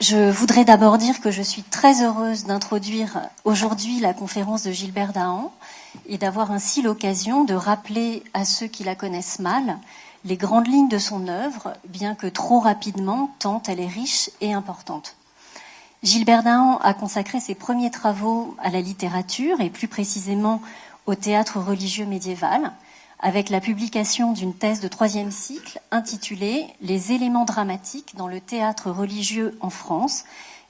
Je voudrais d'abord dire que je suis très heureuse d'introduire aujourd'hui la conférence de Gilbert Dahan et d'avoir ainsi l'occasion de rappeler à ceux qui la connaissent mal les grandes lignes de son œuvre, bien que trop rapidement, tant elle est riche et importante. Gilbert Dahan a consacré ses premiers travaux à la littérature et plus précisément au théâtre religieux médiéval, avec la publication d'une thèse de 3e cycle intitulée « Les éléments dramatiques dans le théâtre religieux en France,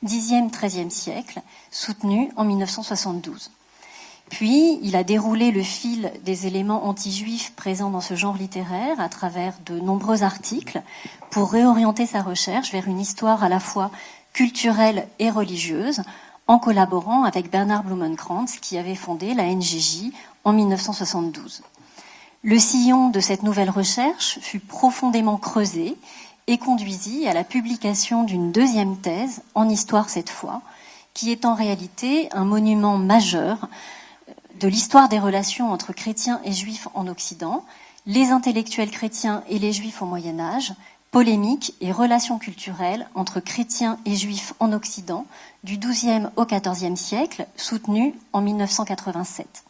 10e-13e siècle », soutenue en 1972. Puis, il a déroulé le fil des éléments anti-juifs présents dans ce genre littéraire à travers de nombreux articles pour réorienter sa recherche vers une histoire à la fois culturelle et religieuse, en collaborant avec Bernard Blumenkrantz, qui avait fondé la NGJ en 1972. Le sillon de cette nouvelle recherche fut profondément creusé et conduisit à la publication d'une deuxième thèse, en histoire cette fois, qui est en réalité un monument majeur de l'histoire des relations entre chrétiens et juifs en Occident, les intellectuels chrétiens et les juifs au Moyen-Âge, polémiques et relations culturelles entre chrétiens et juifs en Occident, du XIIe au XIVe siècle, soutenue en 1987.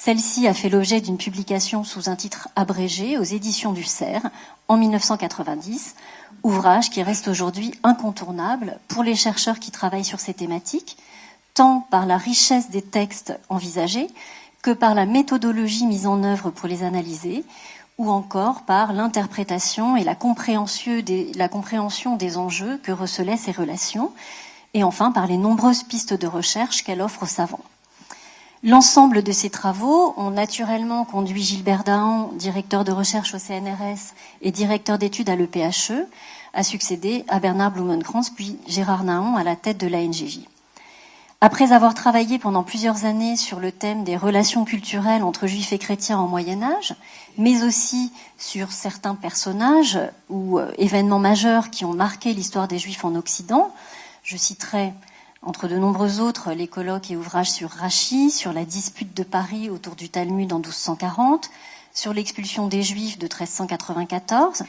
Celle-ci a fait l'objet d'une publication sous un titre abrégé aux éditions du Cerf en 1990, ouvrage qui reste aujourd'hui incontournable pour les chercheurs qui travaillent sur ces thématiques, tant par la richesse des textes envisagés que par la méthodologie mise en œuvre pour les analyser, ou encore par l'interprétation et la compréhension des enjeux que recelaient ces relations, et enfin par les nombreuses pistes de recherche qu'elle offre aux savants. L'ensemble de ces travaux ont naturellement conduit Gilbert Dahan, directeur de recherche au CNRS et directeur d'études à l'EPHE, à succéder à Bernard Blumenkrantz, puis Gérard Naon à la tête de la NGJ. Après avoir travaillé pendant plusieurs années sur le thème des relations culturelles entre juifs et chrétiens au Moyen-Âge, mais aussi sur certains personnages ou événements majeurs qui ont marqué l'histoire des juifs en Occident, je citerai entre de nombreux autres les colloques et ouvrages sur Rachi, sur la dispute de Paris autour du Talmud en 1240, sur l'expulsion des Juifs de 1394,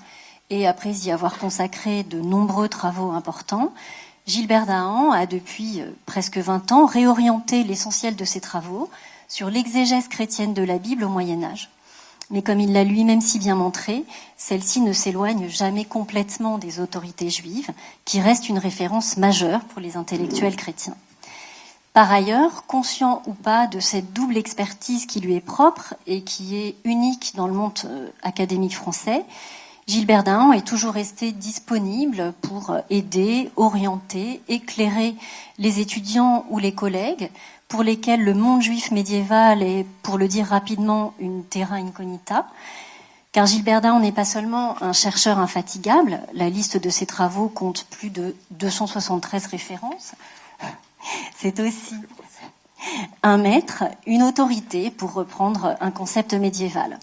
et après y avoir consacré de nombreux travaux importants, Gilbert Dahan a depuis presque 20 ans réorienté l'essentiel de ses travaux sur l'exégèse chrétienne de la Bible au Moyen-Âge. Mais comme il l'a lui-même si bien montré, celle-ci ne s'éloigne jamais complètement des autorités juives, qui restent une référence majeure pour les intellectuels chrétiens. Par ailleurs, conscient ou pas de cette double expertise qui lui est propre et qui est unique dans le monde académique français, Gilbert Dahan est toujours resté disponible pour aider, orienter, éclairer les étudiants ou les collègues pour lesquels le monde juif médiéval est, pour le dire rapidement, une terra incognita. Car Gilbert Dahan n'est pas seulement un chercheur infatigable, la liste de ses travaux compte plus de 273 références, c'est aussi un maître, une autorité, pour reprendre un concept médiéval.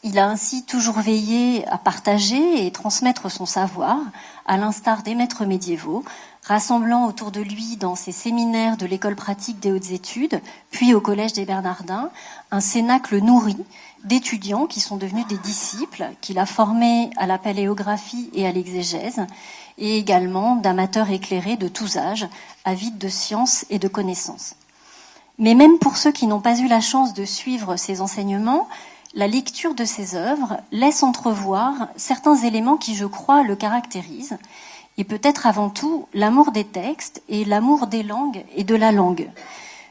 Il a ainsi toujours veillé à partager et transmettre son savoir, à l'instar des maîtres médiévaux, rassemblant autour de lui dans ses séminaires de l'école pratique des hautes études, puis au collège des Bernardins, un cénacle nourri d'étudiants qui sont devenus des disciples, qu'il a formés à la paléographie et à l'exégèse, et également d'amateurs éclairés de tous âges, avides de science et de connaissances. Mais même pour ceux qui n'ont pas eu la chance de suivre ces enseignements, la lecture de ses œuvres laisse entrevoir certains éléments qui, je crois, le caractérisent, et peut-être avant tout l'amour des textes et l'amour des langues et de la langue.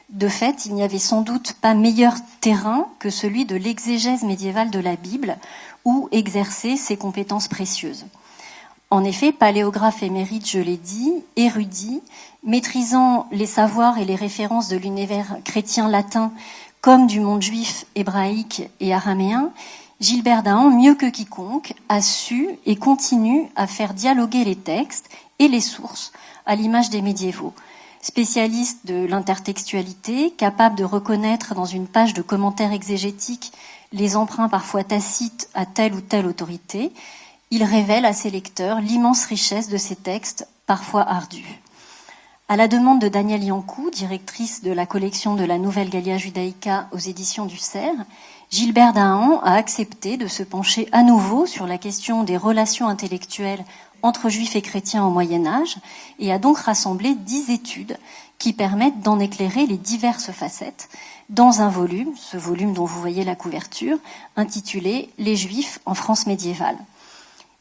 De fait, il n'y avait sans doute pas meilleur terrain que celui de l'exégèse médiévale de la Bible, où exercer ses compétences précieuses. En effet, paléographe émérite, je l'ai dit, érudit, maîtrisant les savoirs et les références de l'univers chrétien latin comme du monde juif, hébraïque et araméen, Gilbert Dahan, mieux que quiconque, a su et continue à faire dialoguer les textes et les sources à l'image des médiévaux. Spécialiste de l'intertextualité, capable de reconnaître dans une page de commentaires exégétiques les emprunts parfois tacites à telle ou telle autorité, il révèle à ses lecteurs l'immense richesse de ces textes, parfois ardus. À la demande de Danielle Yankou, directrice de la collection de la Nouvelle Gallia Judaica aux éditions du Cerf, Gilbert Dahan a accepté de se pencher à nouveau sur la question des relations intellectuelles entre juifs et chrétiens au Moyen-Âge et a donc rassemblé 10 études qui permettent d'en éclairer les diverses facettes dans un volume, ce volume dont vous voyez la couverture, intitulé « Les Juifs en France médiévale ».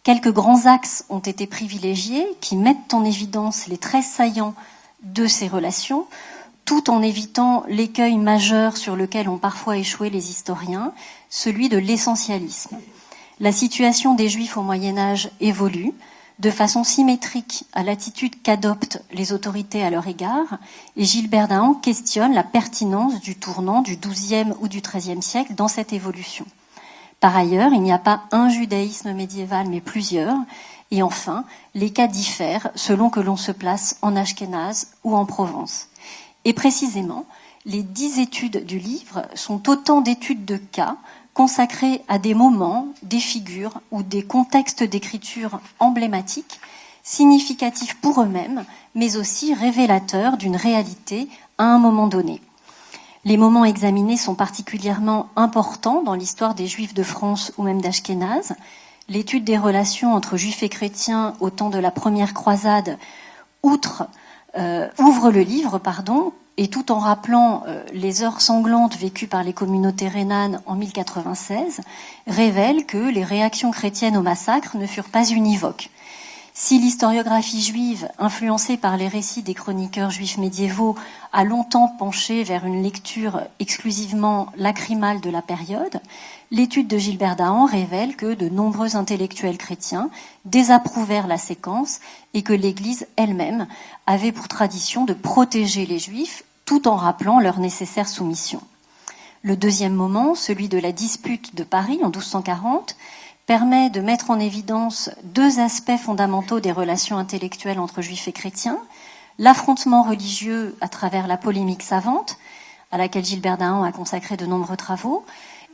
Quelques grands axes ont été privilégiés qui mettent en évidence les traits saillants de ces relations, tout en évitant l'écueil majeur sur lequel ont parfois échoué les historiens, celui de l'essentialisme. La situation des Juifs au Moyen-Âge évolue de façon symétrique à l'attitude qu'adoptent les autorités à leur égard, et Gilbert Dahan questionne la pertinence du tournant du XIIe ou du XIIIe siècle dans cette évolution. Par ailleurs, il n'y a pas un judaïsme médiéval, mais plusieurs, et enfin, les cas diffèrent selon que l'on se place en Ashkénaze ou en Provence. Et précisément, les 10 études du livre sont autant d'études de cas consacrées à des moments, des figures ou des contextes d'écriture emblématiques, significatifs pour eux-mêmes, mais aussi révélateurs d'une réalité à un moment donné. Les moments examinés sont particulièrement importants dans l'histoire des Juifs de France ou même d'Ashkénaze. L'étude des relations entre Juifs et chrétiens au temps de la première croisade ouvre le livre, et tout en rappelant les heures sanglantes vécues par les communautés rhénanes en 1096, révèle que les réactions chrétiennes au massacre ne furent pas univoques. Si l'historiographie juive, influencée par les récits des chroniqueurs juifs médiévaux, a longtemps penché vers une lecture exclusivement lacrymale de la période, l'étude de Gilbert Dahan révèle que de nombreux intellectuels chrétiens désapprouvèrent la séquence et que l'Église elle-même avait pour tradition de protéger les Juifs tout en rappelant leur nécessaire soumission. Le deuxième moment, celui de la dispute de Paris en 1240, permet de mettre en évidence 2 aspects fondamentaux des relations intellectuelles entre Juifs et chrétiens, l'affrontement religieux à travers la polémique savante, à laquelle Gilbert Dahan a consacré de nombreux travaux,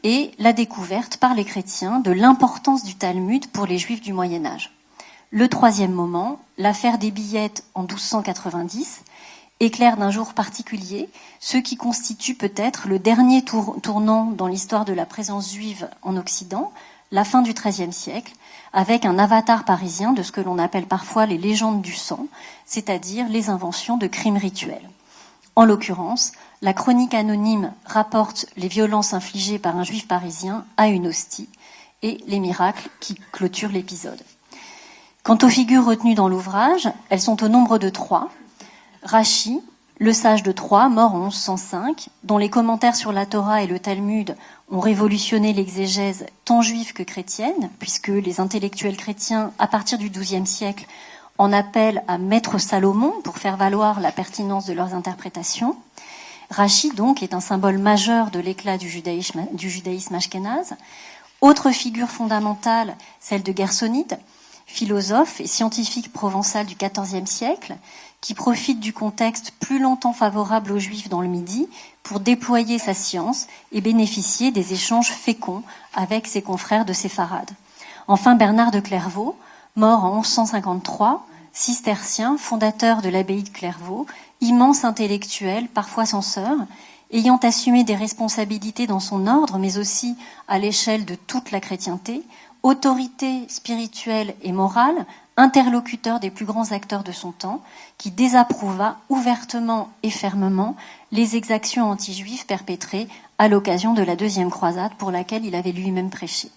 et la découverte par les chrétiens de l'importance du Talmud pour les Juifs du Moyen-Âge. Le troisième moment, l'affaire des billettes en 1290, éclaire d'un jour particulier ce qui constitue peut-être le dernier tournant dans l'histoire de la présence juive en Occident, la fin du XIIIe siècle, avec un avatar parisien de ce que l'on appelle parfois les légendes du sang, c'est-à-dire les inventions de crimes rituels. En l'occurrence, la chronique anonyme rapporte les violences infligées par un juif parisien à une hostie et les miracles qui clôturent l'épisode. Quant aux figures retenues dans l'ouvrage, elles sont au nombre de 3. Rachi, le sage de Troyes, mort en 1105, dont les commentaires sur la Torah et le Talmud ont révolutionné l'exégèse tant juive que chrétienne, puisque les intellectuels chrétiens, à partir du XIIe siècle, en appellent à Maître Salomon pour faire valoir la pertinence de leurs interprétations. Rachi, donc, est un symbole majeur de l'éclat du judaïsme ashkénaze. Autre figure fondamentale, celle de Gersonide, philosophe et scientifique provençal du XIVe siècle, qui profite du contexte plus longtemps favorable aux Juifs dans le Midi pour déployer sa science et bénéficier des échanges féconds avec ses confrères de séfarades. Enfin, Bernard de Clairvaux, mort en 1153, cistercien, fondateur de l'abbaye de Clairvaux, immense intellectuel, parfois censeur, ayant assumé des responsabilités dans son ordre, mais aussi à l'échelle de toute la chrétienté, autorité spirituelle et morale, interlocuteur des plus grands acteurs de son temps, qui désapprouva ouvertement et fermement les exactions anti-juives perpétrées à l'occasion de la deuxième croisade pour laquelle il avait lui-même prêché.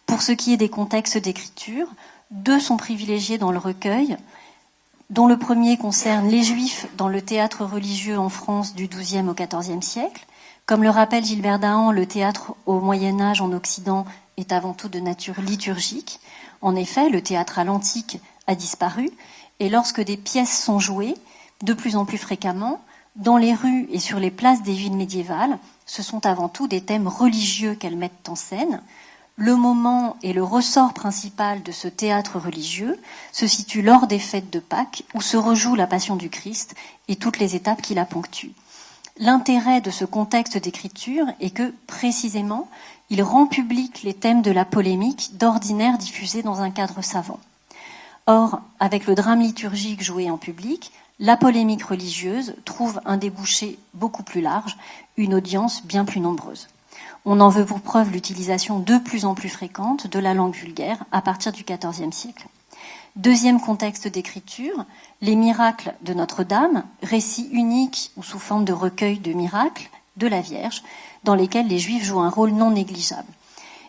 Pour ce qui est des contextes d'écriture, 2 sont privilégiés dans le recueil, dont le premier concerne les Juifs dans le théâtre religieux en France du XIIe au XIVe siècle. Comme le rappelle Gilbert Dahan, le théâtre au Moyen-Âge en Occident est avant tout de nature liturgique. En effet, le théâtre à l'antique a disparu, et lorsque des pièces sont jouées, de plus en plus fréquemment, dans les rues et sur les places des villes médiévales, ce sont avant tout des thèmes religieux qu'elles mettent en scène. Le moment et le ressort principal de ce théâtre religieux se situe lors des fêtes de Pâques, où se rejoue la Passion du Christ et toutes les étapes qui la ponctuent. L'intérêt de ce contexte d'écriture est que, précisément, il rend public les thèmes de la polémique d'ordinaire diffusés dans un cadre savant. Or, avec le drame liturgique joué en public, la polémique religieuse trouve un débouché beaucoup plus large, une audience bien plus nombreuse. On en veut pour preuve l'utilisation de plus en plus fréquente de la langue vulgaire à partir du XIVe siècle. Deuxième contexte d'écriture, les miracles de Notre-Dame, récit unique ou sous forme de recueil de miracles de la Vierge, dans lesquels les Juifs jouent un rôle non négligeable.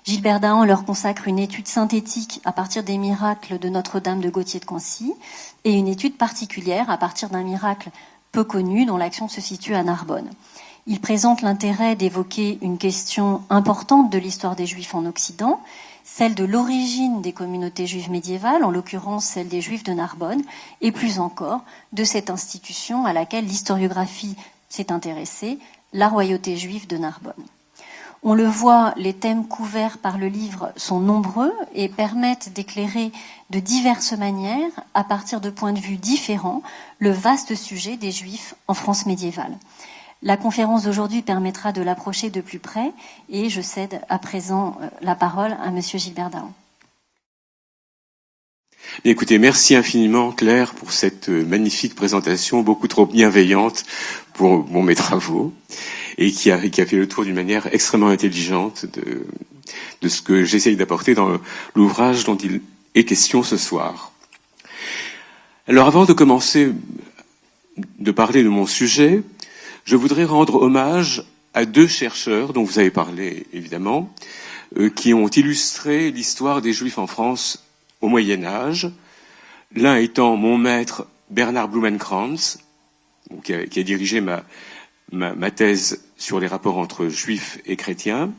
Gilbert Dahan leur consacre une étude synthétique à partir des miracles de Notre-Dame de Gauthier de Cancy et une étude particulière à partir d'un miracle peu connu dont l'action se situe à Narbonne. Il présente l'intérêt d'évoquer une question importante de l'histoire des Juifs en Occident, celle de l'origine des communautés juives médiévales, en l'occurrence celle des Juifs de Narbonne, et plus encore de cette institution à laquelle l'historiographie s'est intéressée, la royauté juive de Narbonne. On le voit, les thèmes couverts par le livre sont nombreux et permettent d'éclairer de diverses manières, à partir de points de vue différents, le vaste sujet des Juifs en France médiévale. La conférence d'aujourd'hui permettra de l'approcher de plus près et je cède à présent la parole à Monsieur Gilbert Dahan. Écoutez, merci infiniment Claire pour cette magnifique présentation, beaucoup trop bienveillante pour mes travaux et qui a fait le tour d'une manière extrêmement intelligente de ce que j'essaye d'apporter dans l'ouvrage dont il est question ce soir. Alors avant de commencer de parler de mon sujet, je voudrais rendre hommage à deux chercheurs dont vous avez parlé évidemment, qui ont illustré l'histoire des Juifs en France au Moyen-Âge, l'un étant mon maître Bernard Blumenkranz, qui a dirigé ma thèse sur les rapports entre juifs et chrétiens,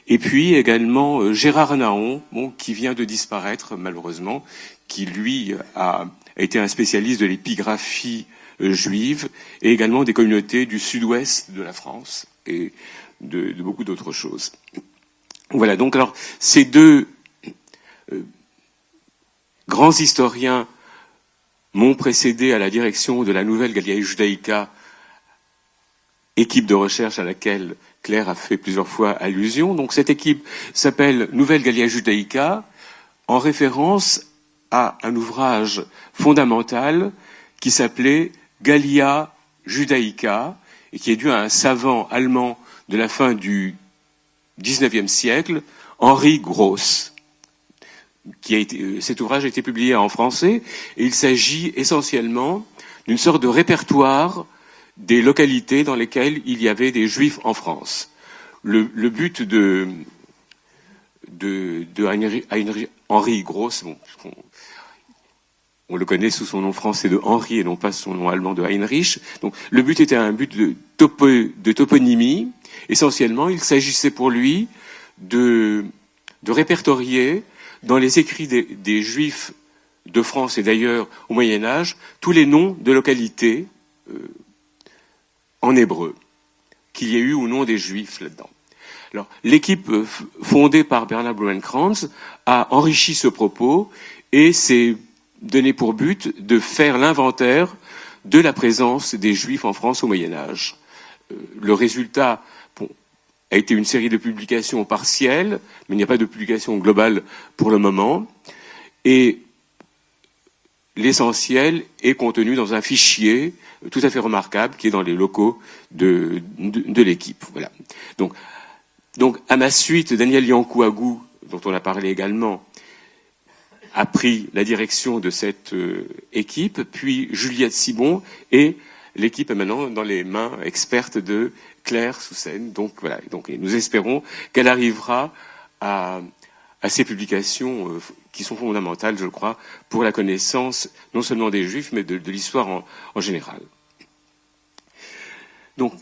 et puis également Gérard Naon, qui vient de disparaître malheureusement, qui lui a été un spécialiste de l'épigraphie juive et également des communautés du sud-ouest de la France et de beaucoup d'autres choses. Voilà, donc alors ces deux grands historiens m'ont précédé à la direction de la Nouvelle Galliae Judaica, équipe de recherche à laquelle Claire a fait plusieurs fois allusion. Donc cette équipe s'appelle Nouvelle Galliae Judaica en référence à un ouvrage fondamental qui s'appelait Gallia Judaica et qui est dû à un savant allemand de la fin du XIXe siècle, Henri Gross. Cet ouvrage a été publié en français et il s'agit essentiellement d'une sorte de répertoire des localités dans lesquelles il y avait des Juifs en France. Le but de Henri Gross, on le connaît sous son nom français de Henri et non pas son nom allemand de Heinrich. Donc, le but était un but de toponymie. Essentiellement, il s'agissait pour lui de répertorier dans les écrits des Juifs de France et d'ailleurs au Moyen-Âge tous les noms de localités en hébreu, qu'il y ait eu ou non des Juifs là-dedans. Alors, l'équipe fondée par Bernard Blumenkranz a enrichi ce propos et s'est donné pour but de faire l'inventaire de la présence des Juifs en France au Moyen-Âge. Le résultat a été une série de publications partielles, mais il n'y a pas de publication globale pour le moment. Et l'essentiel est contenu dans un fichier tout à fait remarquable qui est dans les locaux de l'équipe. Voilà. Donc, à ma suite, Daniel Yankouagou, dont on a parlé également, a pris la direction de cette équipe, puis Juliette Sibon, et l'équipe est maintenant dans les mains expertes de Claire Soussen. Donc voilà. Et nous espérons qu'elle arrivera à ces publications qui sont fondamentales, je crois, pour la connaissance non seulement des Juifs, mais de l'histoire en général. Donc,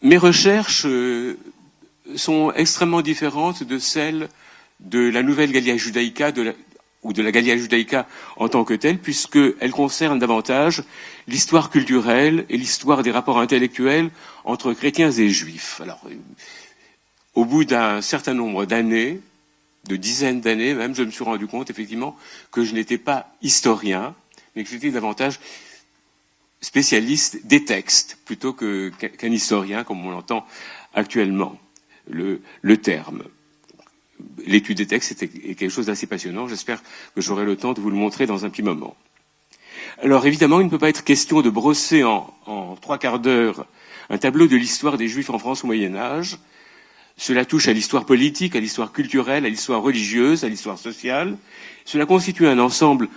mes recherches sont extrêmement différentes de celles de la Nouvelle Gallia Judaica ou de la Gallia Judaica en tant que telle, puisqu'elle concerne davantage l'histoire culturelle et l'histoire des rapports intellectuels entre chrétiens et juifs. Alors, au bout d'un certain nombre d'années, de dizaines d'années même, je me suis rendu compte effectivement que je n'étais pas historien, mais que j'étais davantage spécialiste des textes, plutôt qu'un historien, comme on l'entend actuellement, le terme. L'étude des textes est quelque chose d'assez passionnant. J'espère que j'aurai le temps de vous le montrer dans un petit moment. Alors évidemment, il ne peut pas être question de brosser en 3/4 d'heure un tableau de l'histoire des Juifs en France au Moyen-Âge Cela touche à l'histoire politique, à l'histoire culturelle, à l'histoire religieuse, à l'histoire sociale. Cela constitue un ensemble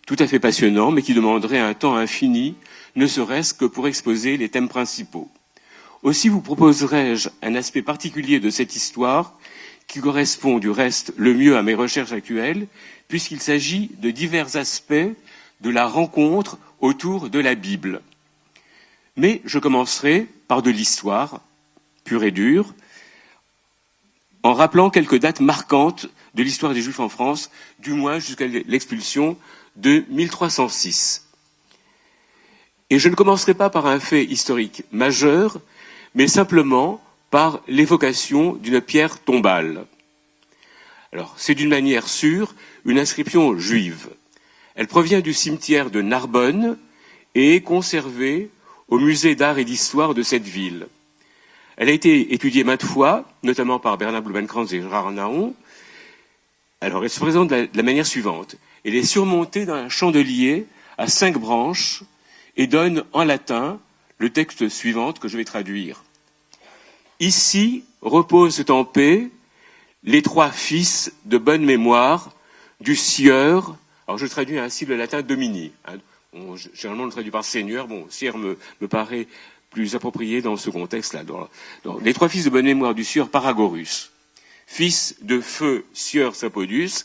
tout à fait passionnant, mais qui demanderait un temps infini, ne serait-ce que pour exposer les thèmes principaux. Aussi vous proposerai-je un aspect particulier de cette histoire, qui correspond du reste le mieux à mes recherches actuelles, puisqu'il s'agit de divers aspects de la rencontre autour de la Bible. Mais je commencerai par de l'histoire, pure et dure, en rappelant quelques dates marquantes de l'histoire des Juifs en France, du moins jusqu'à l'expulsion de 1306. Et je ne commencerai pas par un fait historique majeur, mais simplement par l'évocation d'une pierre tombale. Alors, c'est d'une manière sûre une inscription juive. Elle provient du cimetière de Narbonne et est conservée au musée d'art et d'histoire de cette ville. Elle a été étudiée maintes fois, notamment par Bernard Blumenkranz et Gérard Nahon. Alors, elle se présente de la manière suivante. Elle est surmontée d'un chandelier à 5 branches et donne en latin le texte suivant que je vais traduire. Ici reposent en paix les 3 fils de bonne mémoire du sieur. Alors, je traduis ainsi le latin Domini. Bon, généralement, on le traduit par seigneur. Bon, sieur me paraît plus approprié dans ce contexte-là. Les 3 fils de bonne mémoire du sieur Paragorus, fils de feu sieur Sapodus,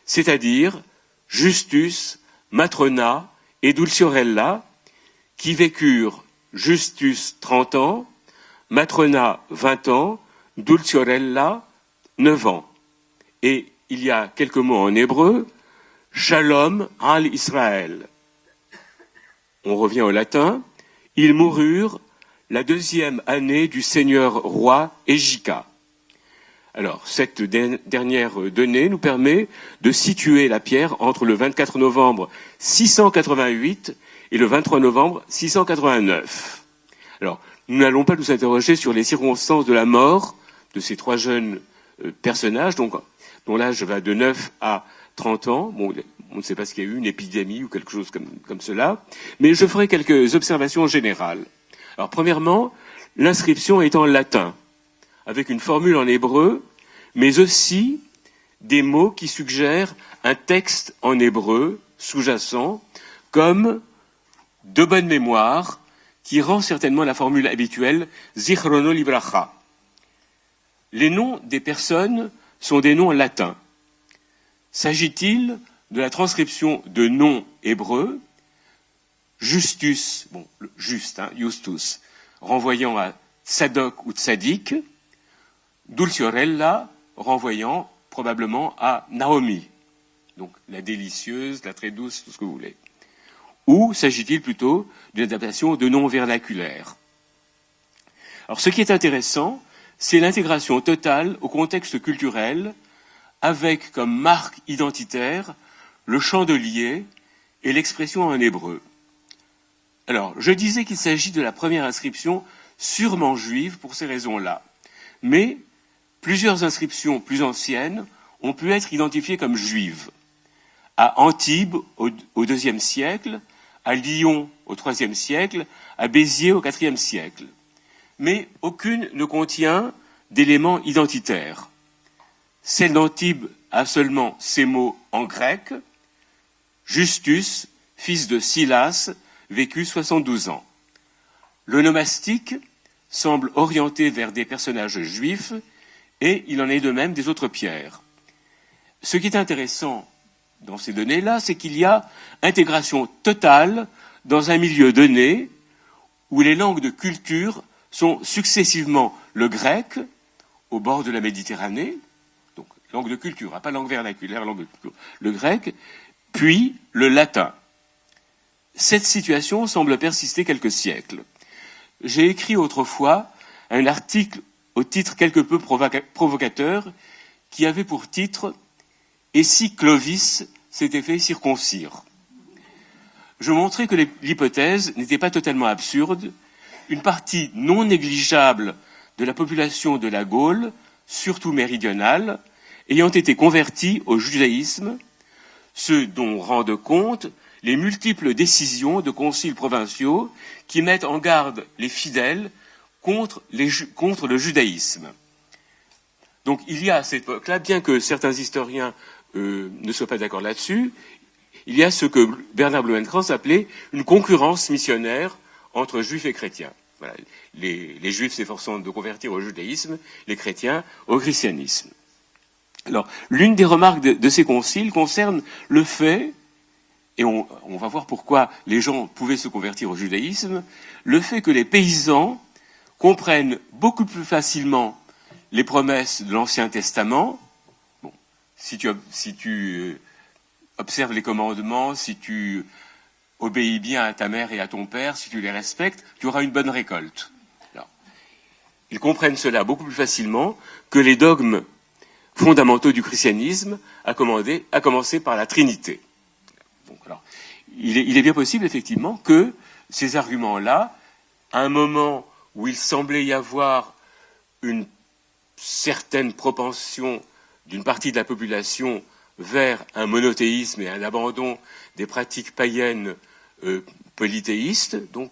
c'est-à-dire Justus, Matrona et Dulciorella, qui vécurent Justus 30 ans, Matrona 20 ans, Dulciorella 9 ans. Et il y a quelques mots en hébreu, Shalom al Israël. On revient au latin. Ils moururent la 2e année du seigneur roi Égica. Alors, cette dernière donnée nous permet de situer la pierre entre le 24 novembre 688 et le 23 novembre 689. Alors, nous n'allons pas nous interroger sur les circonstances de la mort de ces 3 jeunes personnages, dont l'âge va de 9 à 30 ans. Bon, on ne sait pas s'il y a eu une épidémie ou quelque chose comme cela, mais je ferai quelques observations générales. Alors, premièrement, l'inscription est en latin, avec une formule en hébreu, mais aussi des mots qui suggèrent un texte en hébreu sous-jacent, comme de bonne mémoire, qui rend certainement la formule habituelle Zichrono Livracha. Les noms des personnes sont des noms latins. S'agit-il de la transcription de noms hébreux, Justus, bon, juste, Justus, renvoyant à Tsadok ou Tzadik, Dulciorella, renvoyant probablement à Naomi, donc la délicieuse, la très douce, tout ce que vous voulez. Ou s'agit-il plutôt d'une adaptation de noms vernaculaires? Alors, ce qui est intéressant, c'est l'intégration totale au contexte culturel, avec comme marque identitaire le chandelier et l'expression en hébreu. Alors, je disais qu'il s'agit de la première inscription sûrement juive pour ces raisons-là. Mais plusieurs inscriptions plus anciennes ont pu être identifiées comme juives. À Antibes au IIe siècle, à Lyon au IIIe siècle, à Béziers au IVe siècle. Mais aucune ne contient d'éléments identitaires. Celle d'Antibes a seulement ces mots en grec, Justus, fils de Silas, vécut 72 ans. L'onomastique semble orienté vers des personnages juifs, et il en est de même des autres pierres. Ce qui est intéressant dans ces données-là, c'est qu'il y a intégration totale dans un milieu donné où les langues de culture sont successivement le grec, au bord de la Méditerranée, donc langue de culture, pas langue vernaculaire, langue de culture, le grec, puis le latin. Cette situation semble persister quelques siècles. J'ai écrit autrefois un article au titre quelque peu provocateur qui avait pour titre « Et si Clovis s'était fait circoncire ?» Je montrais que l'hypothèse n'était pas totalement absurde. Une partie non négligeable de la population de la Gaule, surtout méridionale, ayant été convertie au judaïsme, ce dont rendent compte les multiples décisions de conciles provinciaux qui mettent en garde les fidèles contre le judaïsme. Donc il y a à cette époque-là, bien que certains historiens ne soient pas d'accord là-dessus, il y a ce que Bernard Blumenkranz appelait une concurrence missionnaire entre juifs et chrétiens. Voilà. Les juifs s'efforçant de convertir au judaïsme, les chrétiens au christianisme. Alors, l'une des remarques de ces conciles concerne le fait, et on va voir pourquoi les gens pouvaient se convertir au judaïsme, le fait que les paysans comprennent beaucoup plus facilement les promesses de l'Ancien Testament. Bon, si tu observes les commandements, si tu obéis bien à ta mère et à ton père, si tu les respectes, tu auras une bonne récolte. Alors, ils comprennent cela beaucoup plus facilement que les dogmes fondamentaux du christianisme, à commencer par la Trinité. Donc, alors, il est bien possible, effectivement, que ces arguments-là, à un moment où il semblait y avoir une certaine propension d'une partie de la population vers un monothéisme et un abandon des pratiques païennes polythéistes, donc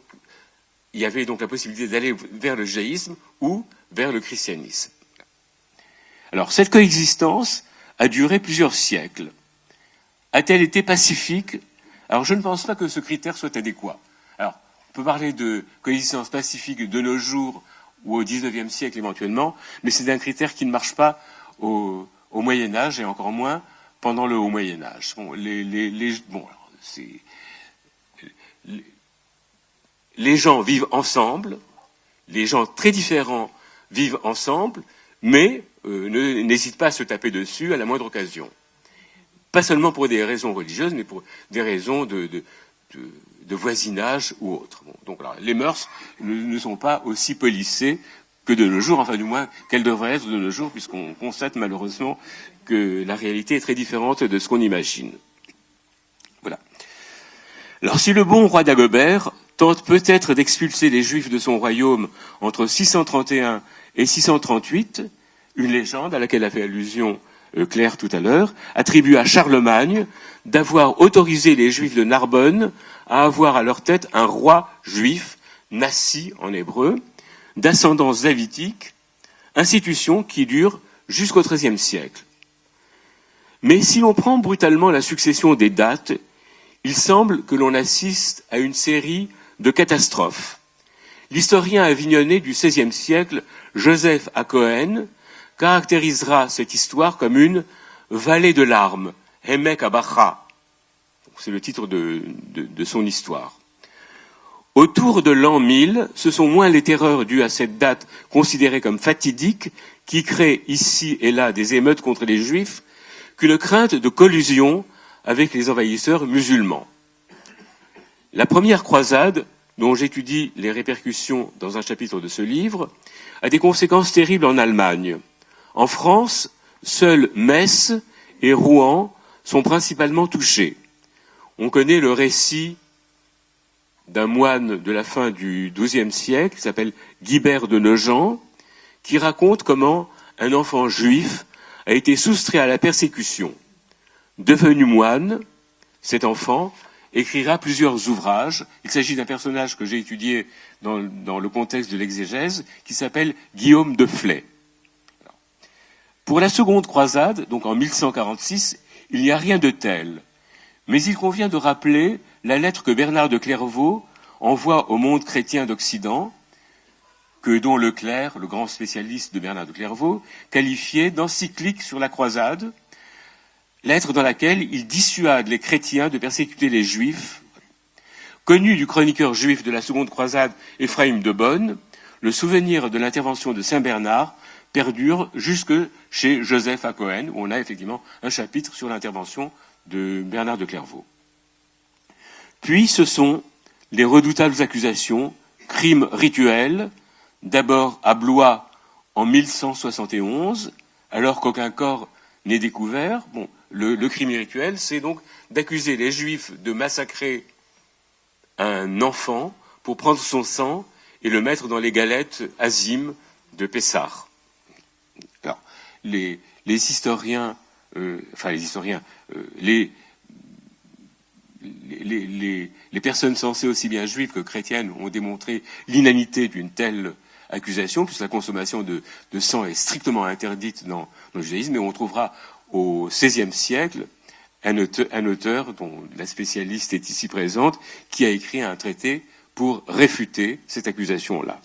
il y avait donc la possibilité d'aller vers le judaïsme ou vers le christianisme. Alors, cette coexistence a duré plusieurs siècles. A-t-elle été pacifique? Alors, je ne pense pas que ce critère soit adéquat. Alors, on peut parler de coexistence pacifique de nos jours ou au XIXe siècle éventuellement, mais c'est un critère qui ne marche pas au Moyen-Âge et encore moins pendant le Haut Moyen-Âge. Bon, les gens vivent ensemble, les gens très différents vivent ensemble, mais n'hésitent pas à se taper dessus à la moindre occasion. Pas seulement pour des raisons religieuses, mais pour des raisons de voisinage ou autres. Bon, donc alors, les mœurs ne sont pas aussi policées que de nos jours, enfin du moins qu'elles devraient être de nos jours, puisqu'on constate malheureusement que la réalité est très différente de ce qu'on imagine. Voilà. Alors si le bon roi Dagobert tente peut-être d'expulser les Juifs de son royaume entre 631 et 638, une légende à laquelle a fait allusion Claire tout à l'heure, attribue à Charlemagne d'avoir autorisé les Juifs de Narbonne à avoir à leur tête un roi juif, Nassi en hébreu, d'ascendance davidique, institution qui dure jusqu'au XIIIe siècle. Mais si l'on prend brutalement la succession des dates, il semble que l'on assiste à une série de catastrophes. L'historien avignonnais du XVIe siècle, Joseph à Cohen, caractérisera cette histoire comme une vallée de larmes, Hemek Abacha. C'est le titre de son histoire. Autour de l'an 1000, ce sont moins les terreurs dues à cette date considérée comme fatidique qui créent ici et là des émeutes contre les Juifs qu'une crainte de collusion avec les envahisseurs musulmans. La première croisade, dont j'étudie les répercussions dans un chapitre de ce livre, a des conséquences terribles en Allemagne. En France, seuls Metz et Rouen sont principalement touchés. On connaît le récit d'un moine de la fin du XIIe siècle, qui s'appelle Guibert de Nogent, qui raconte comment un enfant juif a été soustrait à la persécution. Devenu moine, cet enfant écrira plusieurs ouvrages. Il s'agit d'un personnage que j'ai étudié dans le contexte de l'exégèse, qui s'appelle Guillaume de Flay. Pour la seconde croisade, donc en 1146, il n'y a rien de tel. Mais il convient de rappeler la lettre que Bernard de Clairvaux envoie au monde chrétien d'Occident, que dont Leclerc, le grand spécialiste de Bernard de Clairvaux, qualifiait d'encyclique sur la croisade, lettre dans laquelle il dissuade les chrétiens de persécuter les juifs. Connu du chroniqueur juif de la seconde croisade, Ephraïm de Bonne, le souvenir de l'intervention de Saint Bernard perdure jusque chez Joseph à Cohen, où on a effectivement un chapitre sur l'intervention de Bernard de Clairvaux. Puis ce sont les redoutables accusations, crimes rituels, d'abord à Blois en 1171, alors qu'aucun corps n'est découvert. Bon, le crime rituel, c'est donc d'accuser les Juifs de massacrer un enfant pour prendre son sang et le mettre dans les galettes azim de Pessah. Alors, les personnes censées aussi bien juives que chrétiennes ont démontré l'inanité d'une telle accusation, puisque la consommation de sang est strictement interdite dans le judaïsme, et on trouvera au XVIe siècle un auteur, dont la spécialiste est ici présente, qui a écrit un traité pour réfuter cette accusation-là.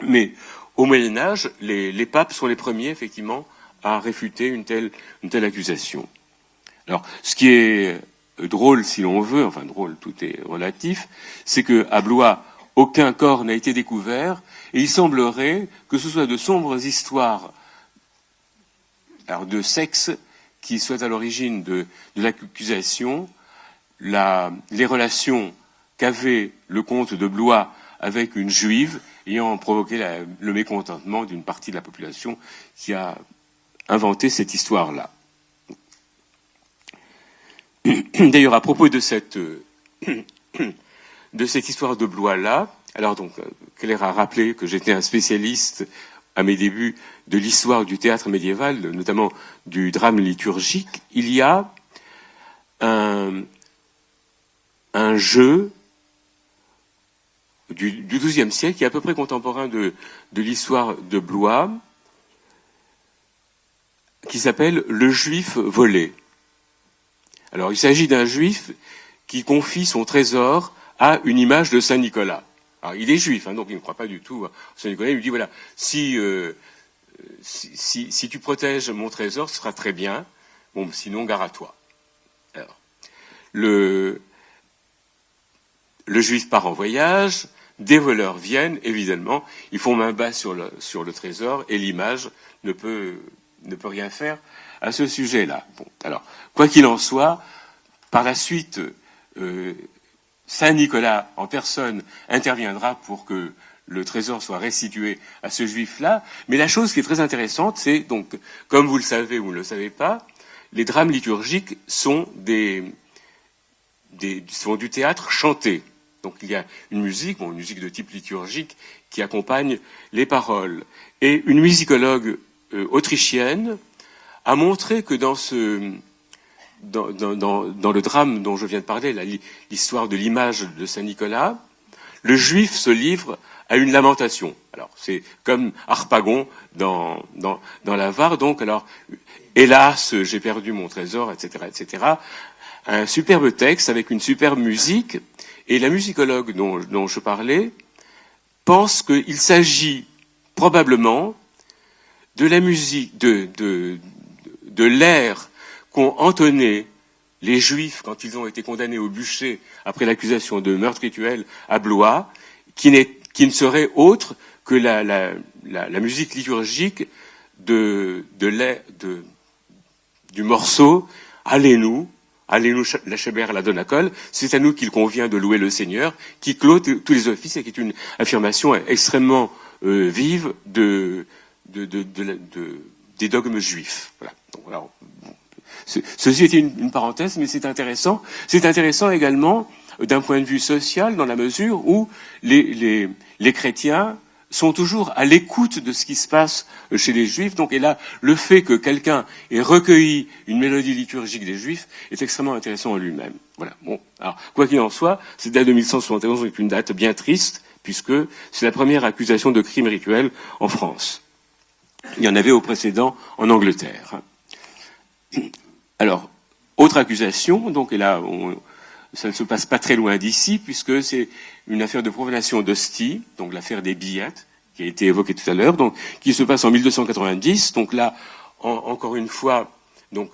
Mais au Moyen-Âge, les papes sont les premiers, effectivement, à réfuter une telle accusation. Alors, ce qui est drôle, si l'on veut, enfin drôle, tout est relatif, c'est qu'à Blois, aucun corps n'a été découvert, et il semblerait que ce soit de sombres histoires de sexe qui soient à l'origine de l'accusation, les relations qu'avait le comte de Blois avec une juive ayant provoqué le mécontentement d'une partie de la population qui a inventé cette histoire-là. D'ailleurs, à propos de cette histoire de Blois-là, alors donc, Claire a rappelé que j'étais un spécialiste à mes débuts de l'histoire du théâtre médiéval, notamment du drame liturgique. Il y a un jeu du XIIe siècle qui est à peu près contemporain de l'histoire de Blois, qui s'appelle Le Juif volé. Alors, il s'agit d'un juif qui confie son trésor à une image de Saint Nicolas. Alors, il est juif, donc il ne croit pas du tout à Saint Nicolas. Il lui dit, voilà, si tu protèges mon trésor, ce sera très bien. Bon, sinon, gare à toi. Alors, le juif part en voyage, des voleurs viennent, évidemment, ils font main basse sur le trésor, et l'image ne peut rien faire à ce sujet-là. Bon, alors, quoi qu'il en soit, par la suite, Saint Nicolas en personne interviendra pour que le trésor soit restitué à ce juif-là. Mais la chose qui est très intéressante, c'est donc, comme vous le savez ou ne le savez pas, les drames liturgiques sont du théâtre chanté. Donc il y a une musique de type liturgique qui accompagne les paroles. Et une musicologue autrichienne a montré que dans le drame dont je viens de parler, l'histoire de l'image de Saint Nicolas, le juif se livre à une lamentation. Alors c'est comme Harpagon dans l'Avare, donc alors hélas j'ai perdu mon trésor, etc., etc. Un superbe texte avec une superbe musique, et la musicologue dont je parlais pense qu'il s'agit probablement de la musique, de l'air qu'ont entonné les Juifs quand ils ont été condamnés au bûcher après l'accusation de meurtre rituel à Blois, qui ne serait autre que la musique liturgique du morceau « Allez-nous, la chébère, la donacole, c'est à nous qu'il convient de louer le Seigneur », qui clôt tous les offices et qui est une affirmation extrêmement vive des dogmes juifs. Voilà. Donc, alors, ceci était une parenthèse, mais c'est intéressant. C'est intéressant également d'un point de vue social, dans la mesure où les chrétiens sont toujours à l'écoute de ce qui se passe chez les Juifs. Donc, et là, le fait que quelqu'un ait recueilli une mélodie liturgique des Juifs est extrêmement intéressant en lui-même. Voilà. Bon, alors, quoi qu'il en soit, cette date de 1171 est une date bien triste, puisque c'est la première accusation de crime rituel en France. Il y en avait au précédent en Angleterre. Alors, autre accusation, donc, et là, ça ne se passe pas très loin d'ici, puisque c'est une affaire de profanation d'hostie, donc l'affaire des billettes, qui a été évoquée tout à l'heure, donc, qui se passe en 1290. Donc là, encore une fois, donc,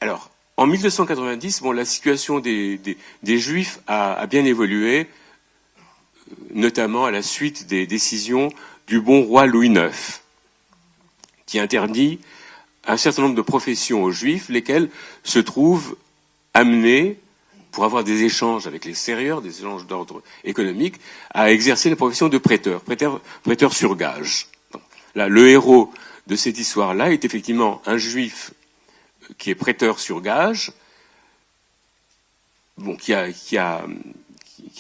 alors, en 1290, bon, la situation des Juifs a bien évolué, notamment à la suite des décisions du bon roi Louis IX, qui interdit un certain nombre de professions aux Juifs, lesquels se trouvent amenés, pour avoir des échanges avec l'extérieur, des échanges d'ordre économique, à exercer la profession de prêteur sur gage. Donc, là, le héros de cette histoire-là est effectivement un Juif qui est prêteur sur gage, bon, qui a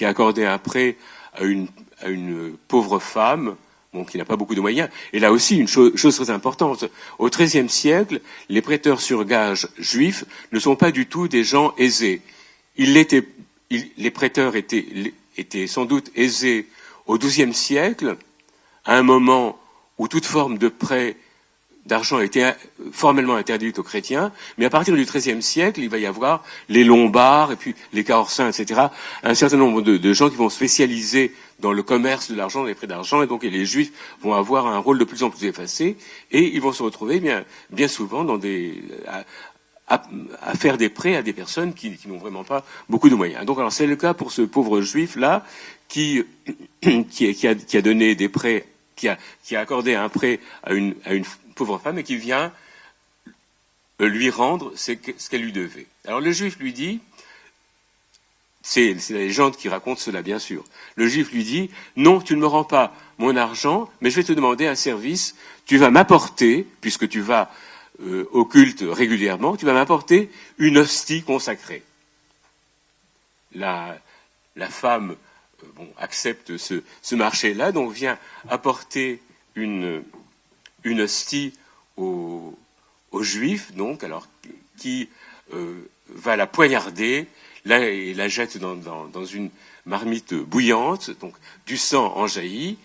accordé un prêt à une pauvre femme, bon, qui n'a pas beaucoup de moyens. Et là aussi, une chose très importante, au XIIIe siècle, les prêteurs sur gage juifs ne sont pas du tout des gens aisés. Les prêteurs étaient sans doute aisés au XIIe siècle, à un moment où toute forme de prêt d'argent était formellement interdite aux chrétiens, mais à partir du XIIIe siècle, il va y avoir les Lombards et puis les Cahorsins, etc., un certain nombre de gens qui vont spécialiser dans le commerce de l'argent, dans les prêts d'argent, et donc les Juifs vont avoir un rôle de plus en plus effacé, et ils vont se retrouver bien souvent dans à faire des prêts à des personnes qui n'ont vraiment pas beaucoup de moyens. Donc alors c'est le cas pour ce pauvre Juif là qui a donné des prêts, qui a accordé un prêt à une pauvre femme et qui vient lui rendre ce qu'elle lui devait. Alors le Juif lui dit, c'est la légende qui raconte cela bien sûr, le Juif lui dit, non, tu ne me rends pas mon argent, mais je vais te demander un service, tu vas m'apporter, puisque tu vas au culte régulièrement, tu vas m'apporter une hostie consacrée. La femme accepte ce marché-là, donc vient apporter une hostie aux Juifs, donc, alors, qui va la poignarder, et la jette dans une marmite bouillante, donc du sang en jaillit.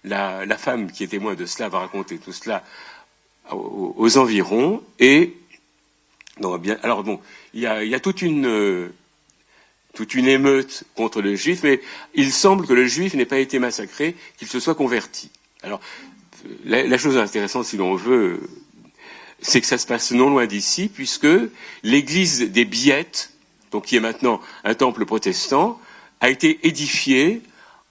La femme qui est témoin de cela va raconter tout cela aux environs, et donc, bien, alors bon, il y a toute une émeute contre le Juif, mais il semble que le Juif n'ait pas été massacré, qu'il se soit converti. Alors, la chose intéressante, si l'on veut, c'est que ça se passe non loin d'ici, puisque l'église des Billettes, donc qui est maintenant un temple protestant, a été édifiée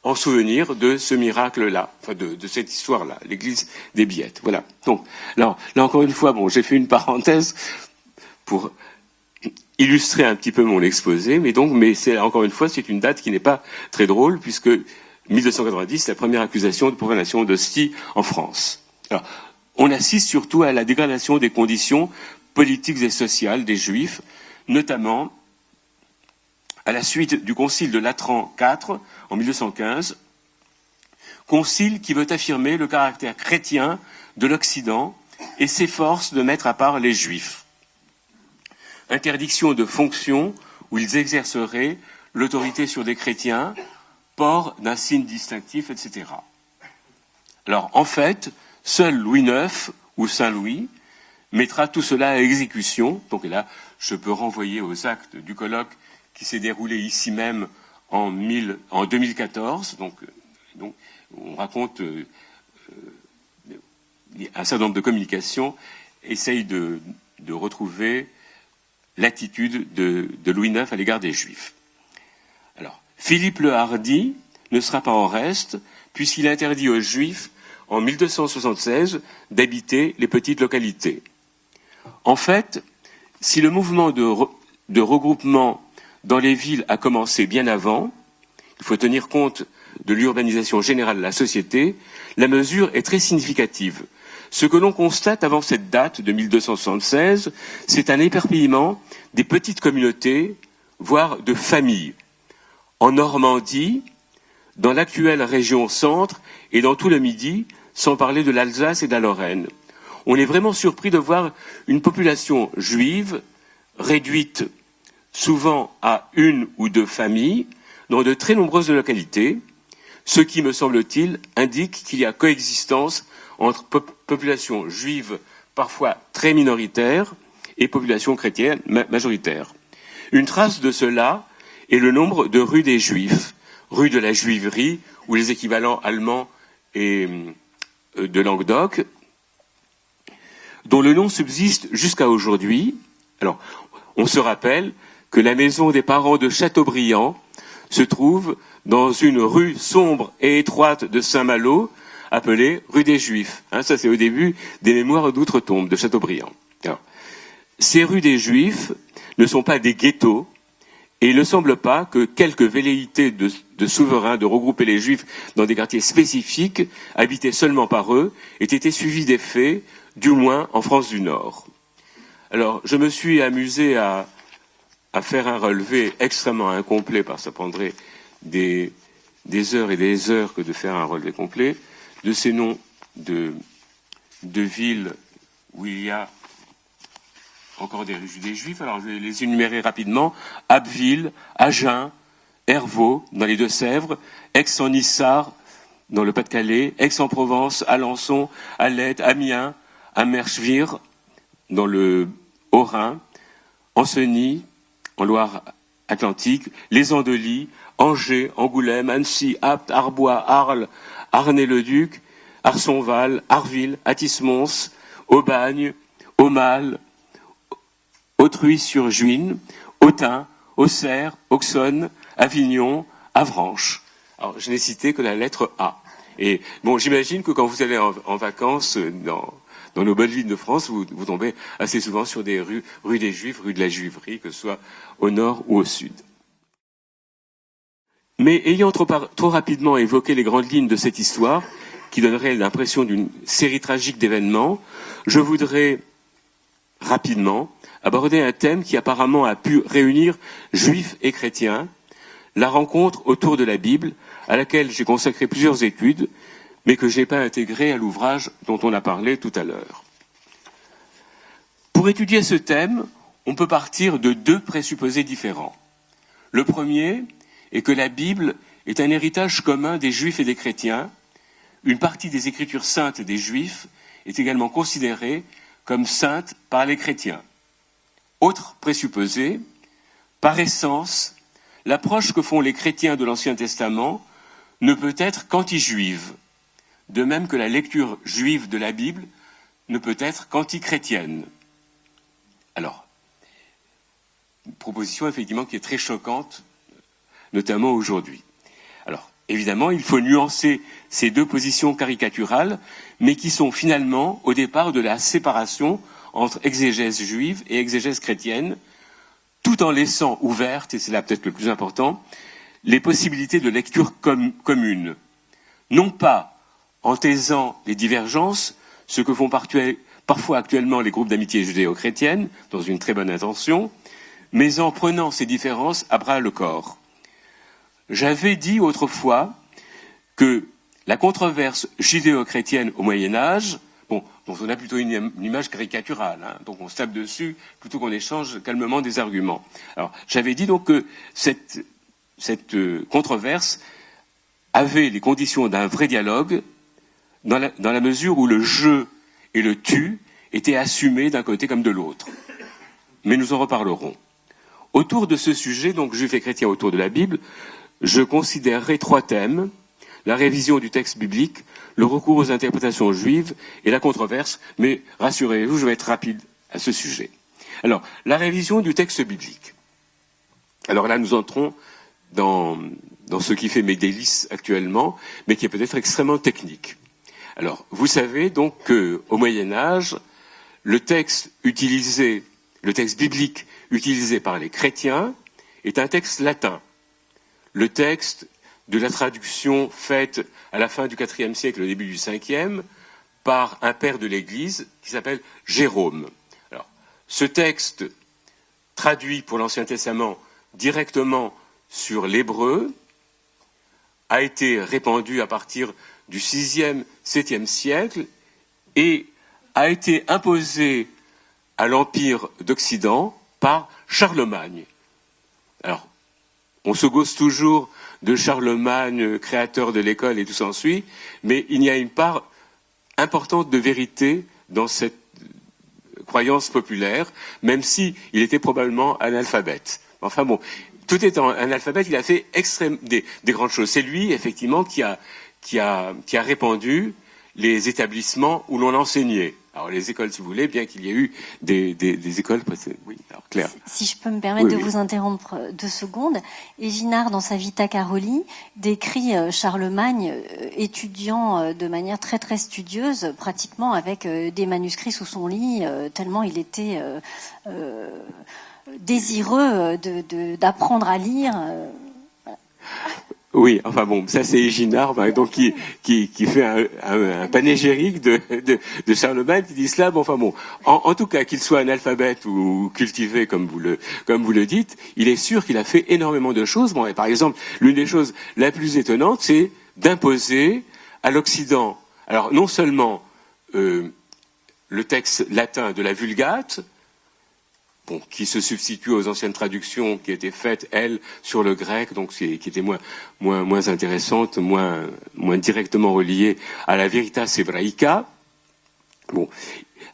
en souvenir de ce miracle-là, enfin de cette histoire-là, l'église des Billettes. Voilà. Donc, là encore une fois, bon, j'ai fait une parenthèse pour illustrer un petit peu mon exposé, mais c'est encore une fois, c'est une date qui n'est pas très drôle, puisque 1290, c'est la première accusation de profanation d'hostie en France. Alors, on assiste surtout à la dégradation des conditions politiques et sociales des Juifs, notamment à la suite du concile de Latran IV en 1215, concile qui veut affirmer le caractère chrétien de l'Occident et s'efforce de mettre à part les Juifs. Interdiction de fonctions où ils exerceraient l'autorité sur des chrétiens, port d'un signe distinctif, etc. Alors, en fait, seul Louis IX ou Saint Louis mettra tout cela à exécution. Donc là, je peux renvoyer aux actes du colloque qui s'est déroulé ici même en 2014. Donc on raconte un certain nombre de communications, essaye de retrouver l'attitude de Louis IX à l'égard des Juifs. Alors, Philippe le Hardi ne sera pas en reste, puisqu'il interdit aux Juifs, en 1276, d'habiter les petites localités. En fait, si le mouvement de regroupement dans les villes a commencé bien avant, il faut tenir compte de l'urbanisation générale de la société, la mesure est très significative. Ce que l'on constate avant cette date de 1276, c'est un éparpillement des petites communautés, voire de familles. En Normandie, dans l'actuelle région centre et dans tout le Midi, sans parler de l'Alsace et de la Lorraine. On est vraiment surpris de voir une population juive réduite souvent à une ou deux familles dans de très nombreuses localités, ce qui, me semble-t-il, indique qu'il y a coexistence entre population juive parfois très minoritaire et population chrétienne majoritaire. Une trace de cela est le nombre de rues des Juifs, rue de la Juiverie, ou les équivalents allemands et de Languedoc, dont le nom subsiste jusqu'à aujourd'hui. Alors, on se rappelle que la maison des parents de Chateaubriand se trouve dans une rue sombre et étroite de Saint-Malo, appelée rue des Juifs. Ça, c'est au début des mémoires d'outre-tombe de Chateaubriand. Alors, ces rues des Juifs ne sont pas des ghettos, et il ne semble pas que quelques velléités de souverains de regrouper les Juifs dans des quartiers spécifiques, habités seulement par eux, aient été suivis des faits, du moins en France du Nord. Alors, je me suis amusé à faire un relevé extrêmement incomplet, parce que ça prendrait des heures et des heures que de faire un relevé complet, de ces noms de villes où il y a encore des Juifs. Alors, je vais les énumérer rapidement. Abbeville, Agen, Hervaux, dans les Deux-Sèvres, Aix-en-Issard, dans le Pas-de-Calais, Aix-en-Provence, Alençon, Alette, Amiens, Amerschwir, dans le Haut-Rhin, Ancenis, en Loire-Atlantique, les Andelys, Angers, Angoulême, Annecy, Apt, Arbois, Arles, Arnay-le-Duc, Arsonval, Arville, Athis-Mons, Aubagne, Aumale, Autruy-sur-Juine, Autun, Auxerre, Auxonne, Avignon, Avranches. Alors, je n'ai cité que la lettre A. Et bon, j'imagine que quand vous allez en vacances dans nos bonnes villes de France, vous tombez assez souvent sur des rue des Juifs, rue de la Juiverie, que ce soit au nord ou au sud. Mais ayant trop rapidement évoqué les grandes lignes de cette histoire, qui donnerait l'impression d'une série tragique d'événements, je voudrais rapidement aborder un thème qui apparemment a pu réunir juifs et chrétiens, la rencontre autour de la Bible, à laquelle j'ai consacré plusieurs études, mais que je n'ai pas intégré à l'ouvrage dont on a parlé tout à l'heure. Pour étudier ce thème, on peut partir de deux présupposés différents. Le premier est que la Bible est un héritage commun des Juifs et des chrétiens. Une partie des Écritures saintes des Juifs est également considérée comme sainte par les chrétiens. Autre présupposé, par essence, l'approche que font les chrétiens de l'Ancien Testament ne peut être qu'anti-juive, de même que la lecture juive de la Bible ne peut être qu'anti-chrétienne. Alors, une proposition effectivement qui est très choquante, notamment aujourd'hui. Alors, évidemment, il faut nuancer ces deux positions caricaturales, mais qui sont finalement au départ de la séparation entre exégèse juive et exégèse chrétienne, tout en laissant ouvertes, et c'est là peut-être le plus important, les possibilités de lecture commune. Non pas en taisant les divergences, ce que font parfois actuellement les groupes d'amitié judéo-chrétienne, dans une très bonne intention, mais en prenant ces différences à bras le corps. J'avais dit autrefois que la controverse judéo-chrétienne au Moyen-Âge, dont on a plutôt une image caricaturale, donc on se tape dessus plutôt qu'on échange calmement des arguments. Alors, j'avais dit donc que cette controverse avait les conditions d'un vrai dialogue dans la mesure où le je et le tu étaient assumés d'un côté comme de l'autre. Mais nous en reparlerons. Autour de ce sujet, donc juifs et chrétiens autour de la Bible, je considérerai trois thèmes: la révision du texte biblique, le recours aux interprétations juives et la controverse, mais rassurez-vous, je vais être rapide à ce sujet. Alors, la révision du texte biblique. Alors là, nous entrons dans ce qui fait mes délices actuellement, mais qui est peut-être extrêmement technique. Alors, vous savez donc qu'au Moyen-Âge, le texte biblique utilisé par les chrétiens est un texte latin. Le texte de la traduction faite à la fin du IVe siècle, au début du Ve, par un père de l'Église qui s'appelle Jérôme. Alors, ce texte traduit pour l'Ancien Testament directement sur l'hébreu a été répandu à partir du VIe, VIIe siècle et a été imposé à l'Empire d'Occident par Charlemagne. Alors, on se gausse toujours de Charlemagne, créateur de l'école et tout s'ensuit, mais il y a une part importante de vérité dans cette croyance populaire, même si il était probablement analphabète. Enfin bon, tout étant analphabète, il a fait des grandes choses. C'est lui, effectivement, qui a répandu les établissements où l'on enseignait. Alors les écoles, si vous voulez, bien qu'il y ait eu des écoles précédentes. Oui, alors Claire. Si je peux me permettre de vous interrompre 2 secondes, Éginard, dans sa Vita Caroli, décrit Charlemagne étudiant de manière très très studieuse, pratiquement avec des manuscrits sous son lit, tellement il était désireux d'apprendre à lire. Oui, enfin bon, ça c'est Éginard, donc qui fait un panégyrique de Charlemagne, qui dit cela. Bon, enfin bon, en tout cas, qu'il soit analphabète ou cultivé comme vous le dites, il est sûr qu'il a fait énormément de choses. Bon, et par exemple, l'une des choses la plus étonnante, c'est d'imposer à l'Occident, alors non seulement le texte latin de la Vulgate, qui se substitue aux anciennes traductions qui étaient faites, elles, sur le grec, donc qui étaient moins intéressantes, moins directement reliées à la Veritas Hebraica. Bon.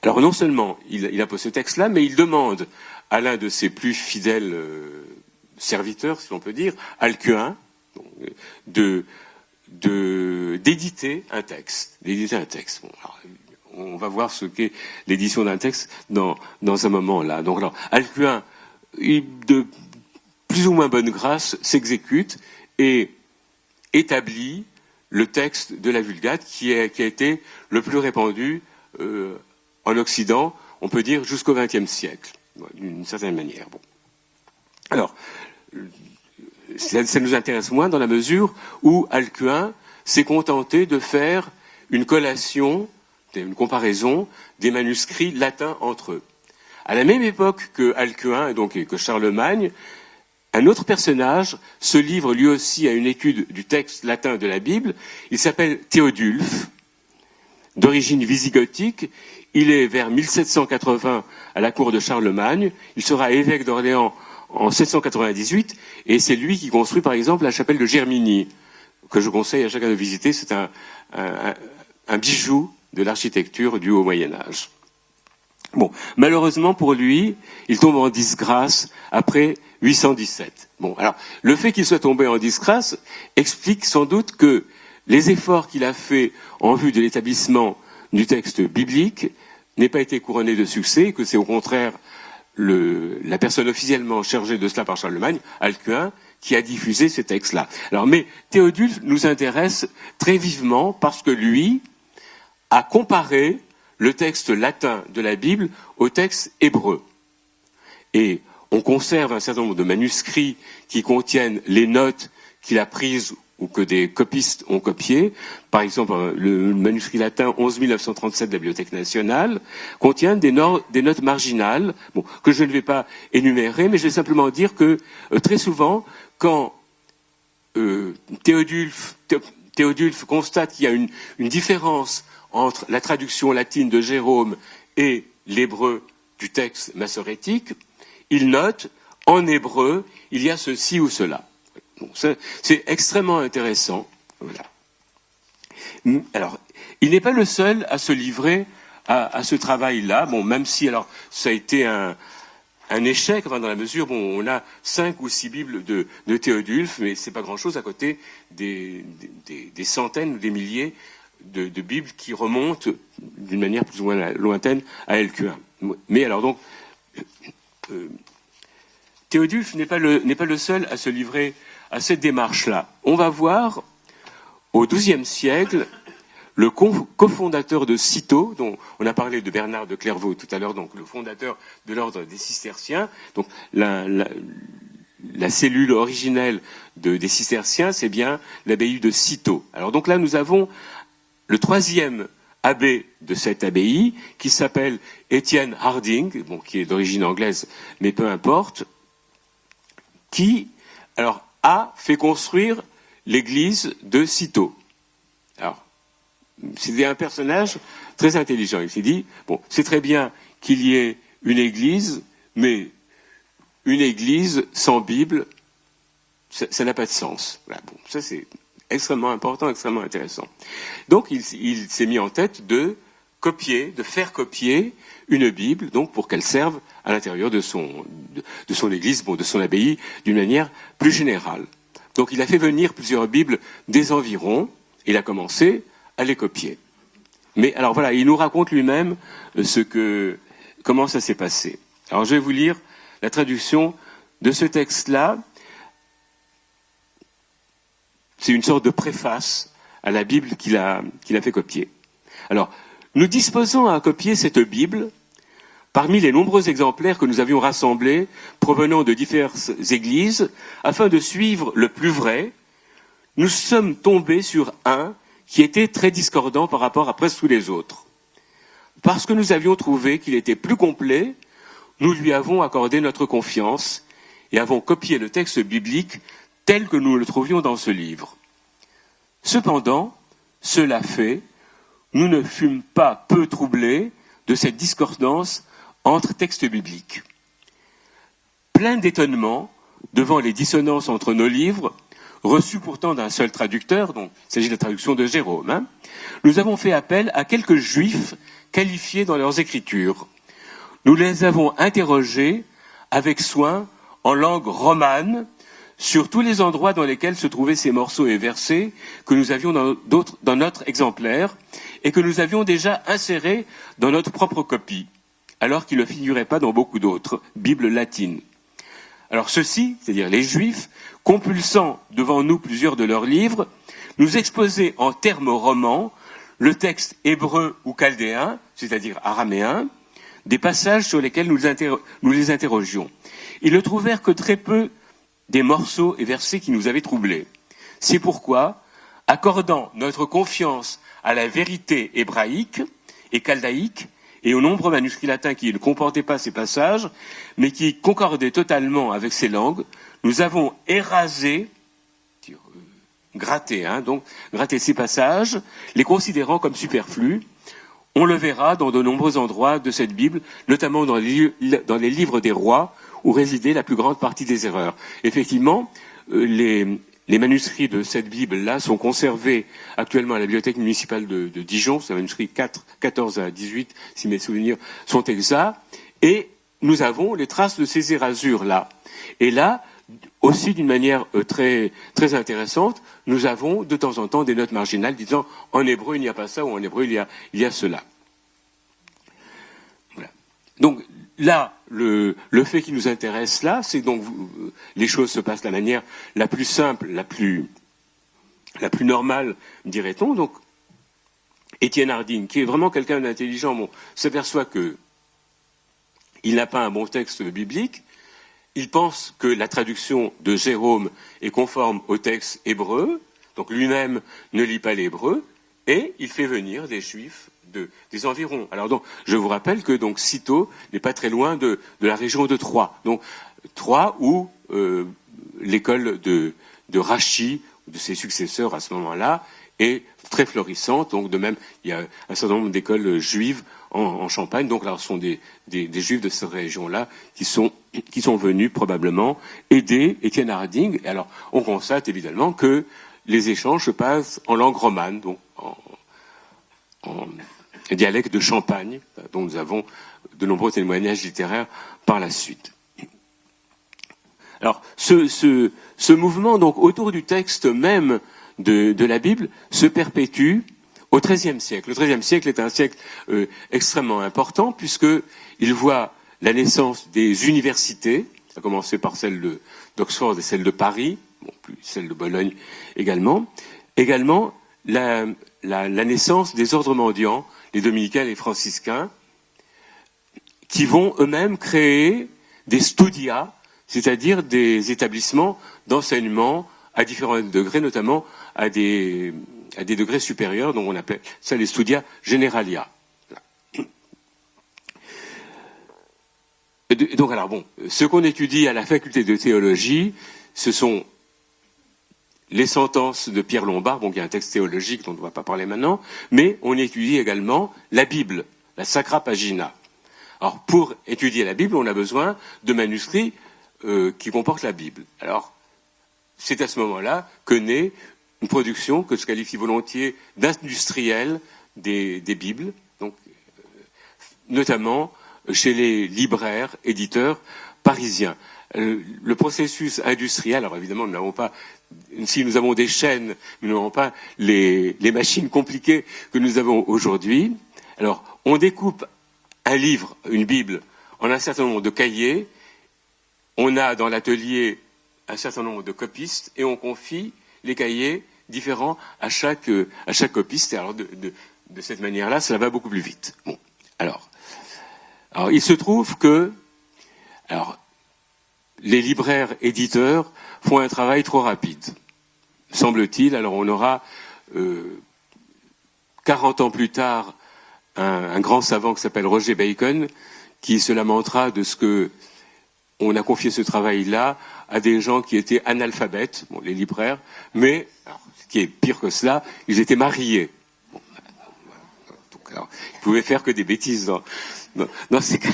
Alors non seulement il impose ce texte-là, mais il demande à l'un de ses plus fidèles serviteurs, si on peut dire, Alcuin, d'éditer un texte. Bon, alors, on va voir ce qu'est l'édition d'un texte dans un moment là. Donc alors, Alcuin, de plus ou moins bonne grâce, s'exécute et établit le texte de la Vulgate qui a été le plus répandu en Occident, on peut dire jusqu'au XXe siècle, d'une certaine manière. Bon. Alors, ça nous intéresse moins dans la mesure où Alcuin s'est contenté de faire une collation, une comparaison des manuscrits latins entre eux. À la même époque que Alcuin et donc que Charlemagne, un autre personnage se livre lui aussi à une étude du texte latin de la Bible. Il s'appelle Théodulphe, d'origine wisigothique. Il est vers 1780 à la cour de Charlemagne. Il sera évêque d'Orléans en 798, et c'est lui qui construit par exemple la chapelle de Germigny, que je conseille à chacun de visiter. C'est un bijou de l'architecture du Haut Moyen-Âge. Bon, malheureusement pour lui, il tombe en disgrâce après 817. Bon, alors, le fait qu'il soit tombé en disgrâce explique sans doute que les efforts qu'il a faits en vue de l'établissement du texte biblique n'aient pas été couronnés de succès, que c'est au contraire la personne officiellement chargée de cela par Charlemagne, Alcuin, qui a diffusé ces textes-là. Alors, mais Théodulphe nous intéresse très vivement parce que lui a comparé le texte latin de la Bible au texte hébreu. Et on conserve un certain nombre de manuscrits qui contiennent les notes qu'il a prises ou que des copistes ont copiées. Par exemple, le manuscrit latin 11937 de la Bibliothèque nationale contient des notes marginales, que je ne vais pas énumérer, mais je vais simplement dire que très souvent, quand Théodulphe constate qu'il y a une différence entre la traduction latine de Jérôme et l'hébreu du texte massorétique, il note, en hébreu, il y a ceci ou cela. Bon, c'est extrêmement intéressant. Voilà. Alors, il n'est pas le seul à se livrer à ce travail-là, même si alors ça a été un échec, dans la mesure où on a 5 ou 6 Bibles de Théodulphe, mais c'est pas grand-chose à côté des centaines ou des milliers de Bibles qui remontent d'une manière plus ou moins lointaine à Alcuin. Mais alors donc, Théodulphe n'est pas le seul à se livrer à cette démarche-là. On va voir, au XIIe siècle, le cofondateur de Cîteaux, dont on a parlé de Bernard de Clairvaux tout à l'heure, donc le fondateur de l'ordre des Cisterciens, donc la cellule originelle des Cisterciens, c'est bien l'abbaye de Cîteaux. Alors donc là, nous avons le 3e abbé de cette abbaye, qui s'appelle Étienne Harding, qui est d'origine anglaise, mais peu importe, qui, alors, a fait construire l'église de Cîteaux. Alors, c'était un personnage très intelligent. Il s'est dit, c'est très bien qu'il y ait une église, mais une église sans Bible, ça n'a pas de sens. Voilà, ça c'est extrêmement important, extrêmement intéressant. Donc, il s'est mis en tête de faire copier une Bible, donc pour qu'elle serve à l'intérieur de son église, de son abbaye, d'une manière plus générale. Donc il a fait venir plusieurs Bibles des environs, il a commencé à les copier. Mais alors voilà, il nous raconte lui-même comment ça s'est passé. Alors je vais vous lire la traduction de ce texte-là. C'est une sorte de préface à la Bible qu'il a fait copier. Alors, nous disposons à copier cette Bible parmi les nombreux exemplaires que nous avions rassemblés provenant de diverses églises, afin de suivre le plus vrai. Nous sommes tombés sur un qui était très discordant par rapport à presque tous les autres. Parce que nous avions trouvé qu'il était plus complet, nous lui avons accordé notre confiance et avons copié le texte biblique tel que nous le trouvions dans ce livre. Cependant, cela fait, nous ne fûmes pas peu troublés de cette discordance entre textes bibliques. plein d'étonnement devant les dissonances entre nos livres, reçus pourtant d'un seul traducteur, donc il s'agit de la traduction de Jérôme, nous avons fait appel à quelques juifs qualifiés dans leurs écritures. Nous les avons interrogés avec soin en langue romane sur tous les endroits dans lesquels se trouvaient ces morceaux et versets que nous avions dans notre exemplaire et que nous avions déjà insérés dans notre propre copie, alors qu'ils ne figuraient pas dans beaucoup d'autres Bibles latines. Alors ceux-ci, c'est-à-dire les Juifs, compulsant devant nous plusieurs de leurs livres, nous exposaient en termes romans le texte hébreu ou chaldéen, c'est-à-dire araméen, des passages sur lesquels nous les interrogions. Ils ne trouvèrent que très peu des morceaux et versets qui nous avaient troublés. C'est pourquoi, accordant notre confiance à la vérité hébraïque et chaldéique, et aux nombreux manuscrits latins qui ne comportaient pas ces passages, mais qui concordaient totalement avec ces langues, nous avons érasé, gratté ces passages, les considérant comme superflus. On le verra dans de nombreux endroits de cette Bible, notamment dans les livres des rois, où résidait la plus grande partie des erreurs. Effectivement, les manuscrits de cette Bible-là sont conservés actuellement à la bibliothèque municipale de Dijon. C'est un manuscrit 14 à 18, si mes souvenirs sont exacts. Et nous avons les traces de ces érasures-là. Et là, aussi d'une manière très, très intéressante, nous avons de temps en temps des notes marginales disant en hébreu il n'y a pas ça ou en hébreu il y a cela. Voilà. Donc là, le fait qui nous intéresse là, c'est donc les choses se passent de la manière la plus simple, la plus normale, dirait-on. Donc Étienne Harding, qui est vraiment quelqu'un d'intelligent, s'aperçoit que il n'a pas un bon texte biblique. Il pense que la traduction de Jérôme est conforme au texte hébreu, donc lui-même ne lit pas l'hébreu, et il fait venir des juifs des environs. Alors donc, je vous rappelle que donc Cîteaux n'est pas très loin de la région de Troyes. Donc Troyes où l'école de Rachi, de ses successeurs à ce moment-là, est très florissante. Donc de même, il y a un certain nombre d'écoles juives en Champagne. Donc là, ce sont des juifs de cette région-là qui sont venus probablement aider Étienne Harding. Et alors, on constate évidemment que les échanges se passent en langue romane, donc en dialecte de Champagne, dont nous avons de nombreux témoignages littéraires par la suite. Alors, ce mouvement, donc, autour du texte même de la Bible, se perpétue au XIIIe siècle. Le XIIIe siècle est un siècle extrêmement important, puisqu'il voit la naissance des universités, à commencer par celle d'Oxford et celle de Paris, plus celle de Bologne également. Également, la naissance des ordres mendiants, les dominicains et les franciscains, qui vont eux-mêmes créer des studia, c'est-à-dire des établissements d'enseignement à différents degrés, notamment à des degrés supérieurs, dont on appelle ça les studia generalia. Donc alors bon, ce qu'on étudie à la faculté de théologie, ce sont les sentences de Pierre Lombard, bon, il y a un texte théologique dont on ne va pas parler maintenant, mais on étudie également la Bible, la Sacra Pagina. Alors, pour étudier la Bible, on a besoin de manuscrits qui comportent la Bible. Alors, c'est à ce moment-là que naît une production que je qualifie volontiers d'industrielle des Bibles, donc, notamment chez les libraires, éditeurs parisiens. Le processus industriel, alors évidemment, nous n'avons pas, si nous avons des chaînes, nous n'avons pas les machines compliquées que nous avons aujourd'hui. Alors, on découpe un livre, une Bible, en un certain nombre de cahiers. On a dans l'atelier un certain nombre de copistes et on confie les cahiers différents à chaque copiste. Et alors, de cette manière-là, cela va beaucoup plus vite. Bon, alors, il se trouve que, les libraires éditeurs font un travail trop rapide, semble-t-il. Alors on aura 40 ans plus tard un grand savant qui s'appelle Roger Bacon qui se lamentera de ce que on a confié ce travail-là à des gens qui étaient analphabètes, bon, les libraires, mais ce qui est pire que cela, ils étaient mariés. Bon, donc, ils pouvaient faire que des bêtises dans ces cas.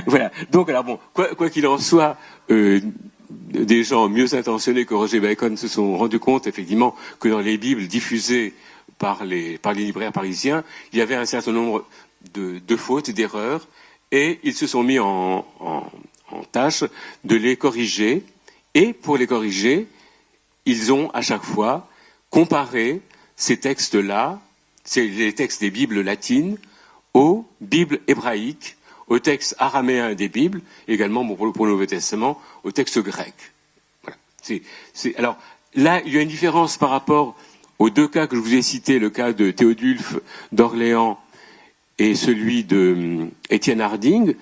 Voilà. Donc, alors bon, quoi qu'il en soit, des gens mieux intentionnés que Roger Bacon se sont rendus compte, effectivement, que dans les Bibles diffusées par les libraires parisiens, il y avait un certain nombre de fautes et d'erreurs, et ils se sont mis en tâche de les corriger. Et pour les corriger, ils ont à chaque fois comparé ces textes-là, c'est les textes des Bibles latines, aux Bibles hébraïques, aux textes araméens des Bibles, également pour le Nouveau Testament, aux textes grecs. Voilà. Alors là, il y a une différence par rapport aux deux cas que je vous ai cités, le cas de Théodulphe d'Orléans et celui de Étienne Harding.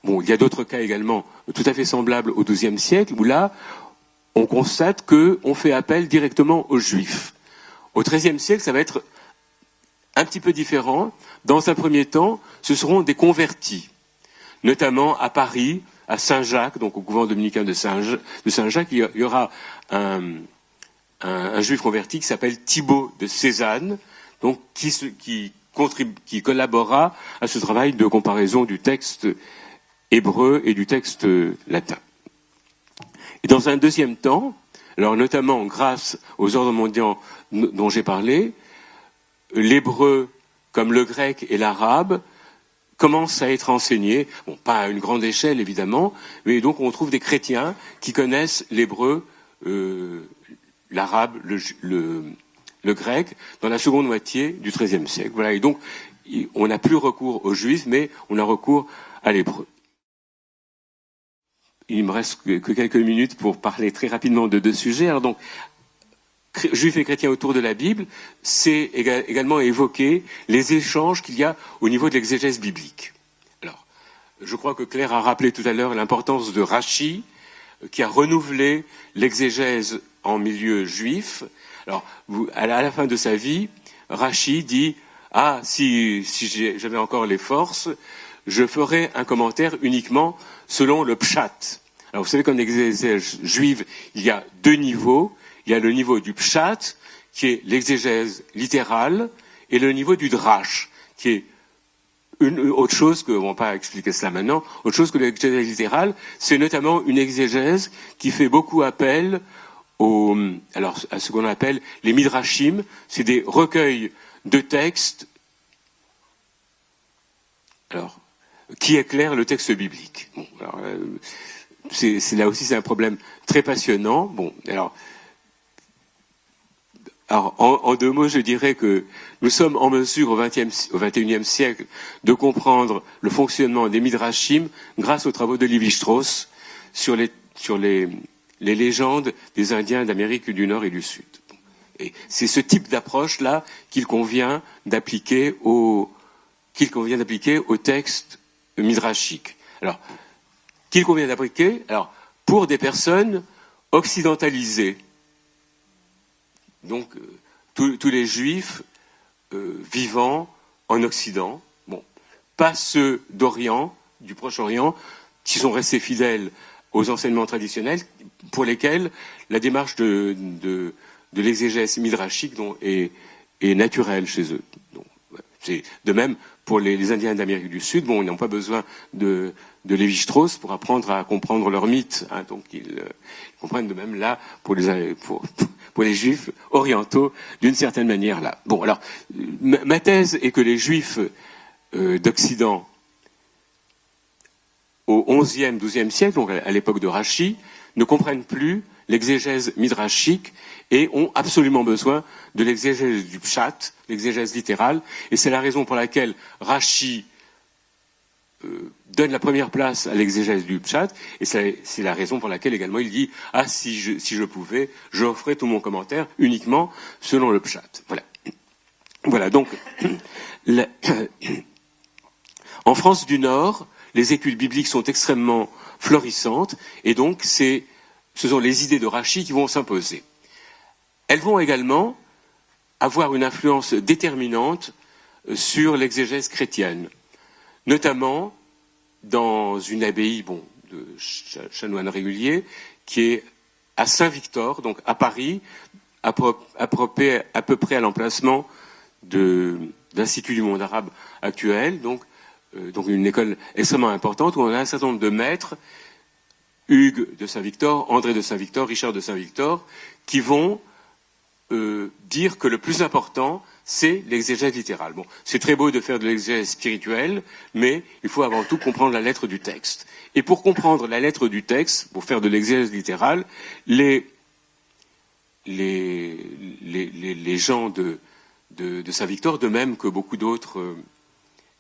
Bon, il y a d'autres cas également tout à fait semblables au XIIe siècle, où là, on constate qu'on fait appel directement aux Juifs. Au XIIIe siècle, ça va être un petit peu différent. Dans un premier temps, ce seront des convertis, notamment à Paris, à Saint-Jacques, donc au couvent dominicain de Saint-Jacques, il y aura un juif converti qui s'appelle Thibaut de Cézanne, donc qui collabora à ce travail de comparaison du texte hébreu et du texte latin. Et dans un deuxième temps, alors notamment grâce aux ordres mondiaux dont j'ai parlé, l'hébreu, comme le grec et l'arabe, commencent à être enseignés, bon, pas à une grande échelle évidemment, mais donc on trouve des chrétiens qui connaissent l'hébreu, l'arabe, le grec, dans la seconde moitié du XIIIe siècle. Voilà, et donc on n'a plus recours aux juifs, mais on a recours à l'hébreu. Il me reste que quelques minutes pour parler très rapidement de deux sujets. Alors donc, Juifs et chrétiens autour de la Bible, c'est également évoquer les échanges qu'il y a au niveau de l'exégèse biblique. Alors, je crois que Claire a rappelé tout à l'heure l'importance de Rachi, qui a renouvelé l'exégèse en milieu juif. Alors, à la fin de sa vie, Rachi dit « Ah, si j'avais encore les forces, je ferais un commentaire uniquement selon le pshat ». Alors, vous savez, comme l'exégèse juive, il y a deux niveaux. Il y a le niveau du pshat, qui est l'exégèse littérale, et le niveau du drash, qui est autre chose que, on ne va pas expliquer cela maintenant, autre chose que l'exégèse littérale, c'est notamment une exégèse qui fait beaucoup appel à ce qu'on appelle les midrashim, c'est des recueils de textes, alors, qui éclairent le texte biblique. Bon, alors, là aussi, c'est un problème très passionnant. Bon, alors, en deux mots, je dirais que nous sommes en mesure au XXIe siècle de comprendre le fonctionnement des midrashim grâce aux travaux de Lévi-Strauss sur les légendes des Indiens d'Amérique du Nord et du Sud. Et c'est ce type d'approche-là qu'il convient d'appliquer au texte midrashique. Alors, qu'il convient d'appliquer, pour des personnes occidentalisées. Donc, tous les juifs vivant en Occident, bon, pas ceux d'Orient, du Proche-Orient, qui sont restés fidèles aux enseignements traditionnels, pour lesquels la démarche de l'exégèse midrashique est naturelle chez eux. Donc, c'est de même pour les Indiens d'Amérique du Sud. Bon, ils n'ont pas besoin de Lévi-Strauss pour apprendre à comprendre leur mythe. Hein, donc ils comprennent de même là pour les Juifs orientaux d'une certaine manière là. Bon, alors ma thèse est que les Juifs d'Occident au XIe, XIIe siècle, donc à l'époque de Rachi, ne comprennent plus l'exégèse midrashique et ont absolument besoin de l'exégèse du pshat, l'exégèse littérale, et c'est la raison pour laquelle Rachi donne la première place à l'exégèse du pshat, et c'est la raison pour laquelle également il dit « Ah, si je pouvais, j'offrais tout mon commentaire uniquement selon le pshat ». Voilà. Voilà, donc, en France du Nord, les études bibliques sont extrêmement florissantes, et donc ce sont les idées de Rachi qui vont s'imposer. Elles vont également avoir une influence déterminante sur l'exégèse chrétienne, notamment dans une abbaye de chanoines réguliers qui est à Saint-Victor, donc à Paris, à peu près à l'emplacement de l'Institut du monde arabe actuel, donc donc une école extrêmement importante où on a un certain nombre de maîtres, Hugues de Saint-Victor, André de Saint-Victor, Richard de Saint-Victor, qui vont dire que le plus important, c'est l'exégèse littérale. Bon, c'est très beau de faire de l'exégèse spirituelle, mais il faut avant tout comprendre la lettre du texte. Et pour comprendre la lettre du texte, pour faire de l'exégèse littérale, les gens de Saint-Victor, de même que beaucoup d'autres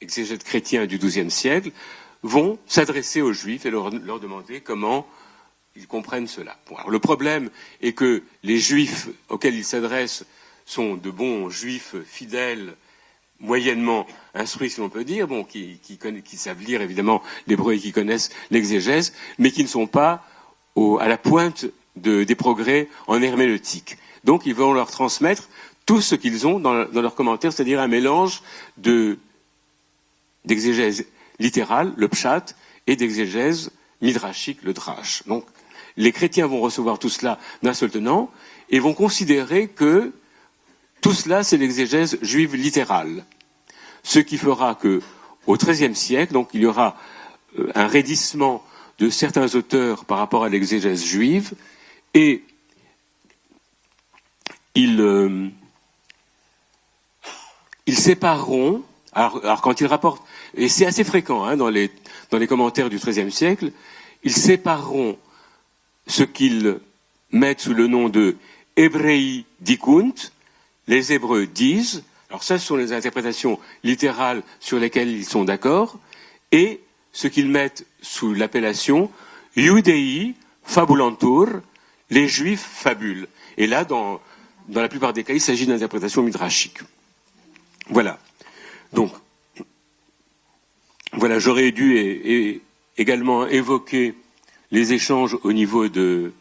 exégètes chrétiens du XIIe siècle, vont s'adresser aux Juifs et leur demander comment ils comprennent cela. Bon, alors le problème est que les Juifs auxquels ils s'adressent sont de bons Juifs fidèles, moyennement instruits, si l'on peut dire, bon, qui savent lire évidemment l'hébreu et qui connaissent l'exégèse, mais qui ne sont pas à la pointe des progrès en herméneutique. Donc ils vont leur transmettre tout ce qu'ils ont dans leurs commentaires, c'est-à-dire un mélange d'exégèse littérale, le pshat, et d'exégèse midrashique, le drash. Donc les chrétiens vont recevoir tout cela d'un seul tenant et vont considérer que tout cela, c'est l'exégèse juive littérale. Ce qui fera que, au XIIIe siècle, donc, il y aura un raidissement de certains auteurs par rapport à l'exégèse juive, et ils sépareront. Alors quand ils rapportent, et c'est assez fréquent dans les commentaires du XIIIe siècle, ils sépareront ce qu'ils mettent sous le nom de Hébraï dikunt, les Hébreux disent, alors ça ce sont les interprétations littérales sur lesquelles ils sont d'accord, et ce qu'ils mettent sous l'appellation Iudei fabulantur, les Juifs fabulent. Et là, dans la plupart des cas, il s'agit d'interprétations midrashiques. Voilà. Donc, voilà, j'aurais dû également évoquer les échanges au niveau de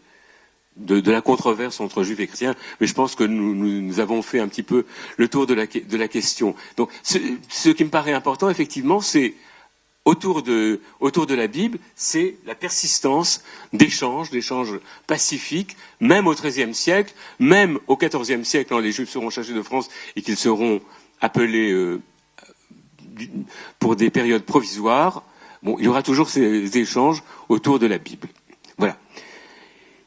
la controverse entre juifs et chrétiens, mais je pense que nous avons fait un petit peu le tour de la question. Donc, ce qui me paraît important, effectivement, c'est autour de la Bible, c'est la persistance d'échanges pacifiques, même au XIIIe siècle, même au XIVe siècle, quand les Juifs seront chassés de France et qu'ils seront appelés pour des périodes provisoires. Bon, il y aura toujours ces échanges autour de la Bible. Voilà.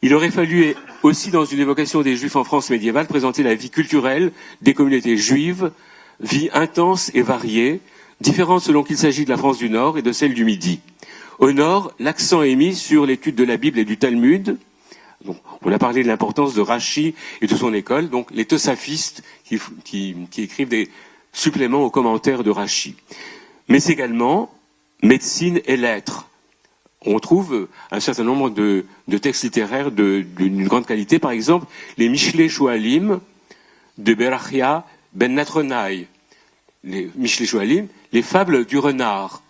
Il aurait fallu aussi, dans une évocation des Juifs en France médiévale, présenter la vie culturelle des communautés juives, vie intense et variée, différente selon qu'il s'agit de la France du Nord et de celle du Midi. Au Nord, l'accent est mis sur l'étude de la Bible et du Talmud. Donc, on a parlé de l'importance de Rashi et de son école, donc les tosafistes qui écrivent des suppléments aux commentaires de Rashi. Mais également médecine et lettres. On trouve un certain nombre de textes littéraires d'une grande qualité, par exemple les Mishlei Shoalim de Berachia ben Natronai, les Mishlei Shoalim, les fables du renard.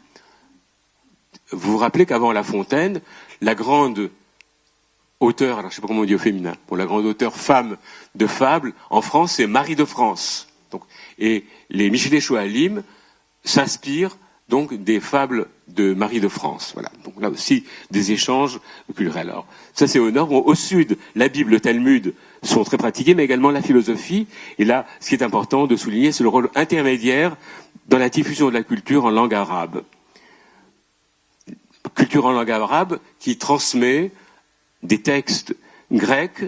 Vous vous rappelez qu'avant La Fontaine, la grande auteure, alors je ne sais pas comment on dit au féminin, bon, la grande auteure femme de fables en France, c'est Marie de France. Donc, et les Mishlei Shoalim s'inspirent donc des fables de Marie de France. Voilà. Donc là aussi, des échanges culturels. Alors, ça c'est au nord. Bon, au sud, la Bible, le Talmud sont très pratiqués, mais également la philosophie. Et là, ce qui est important de souligner, c'est le rôle intermédiaire dans la diffusion de la culture en langue arabe. Culture en langue arabe qui transmet des textes grecs,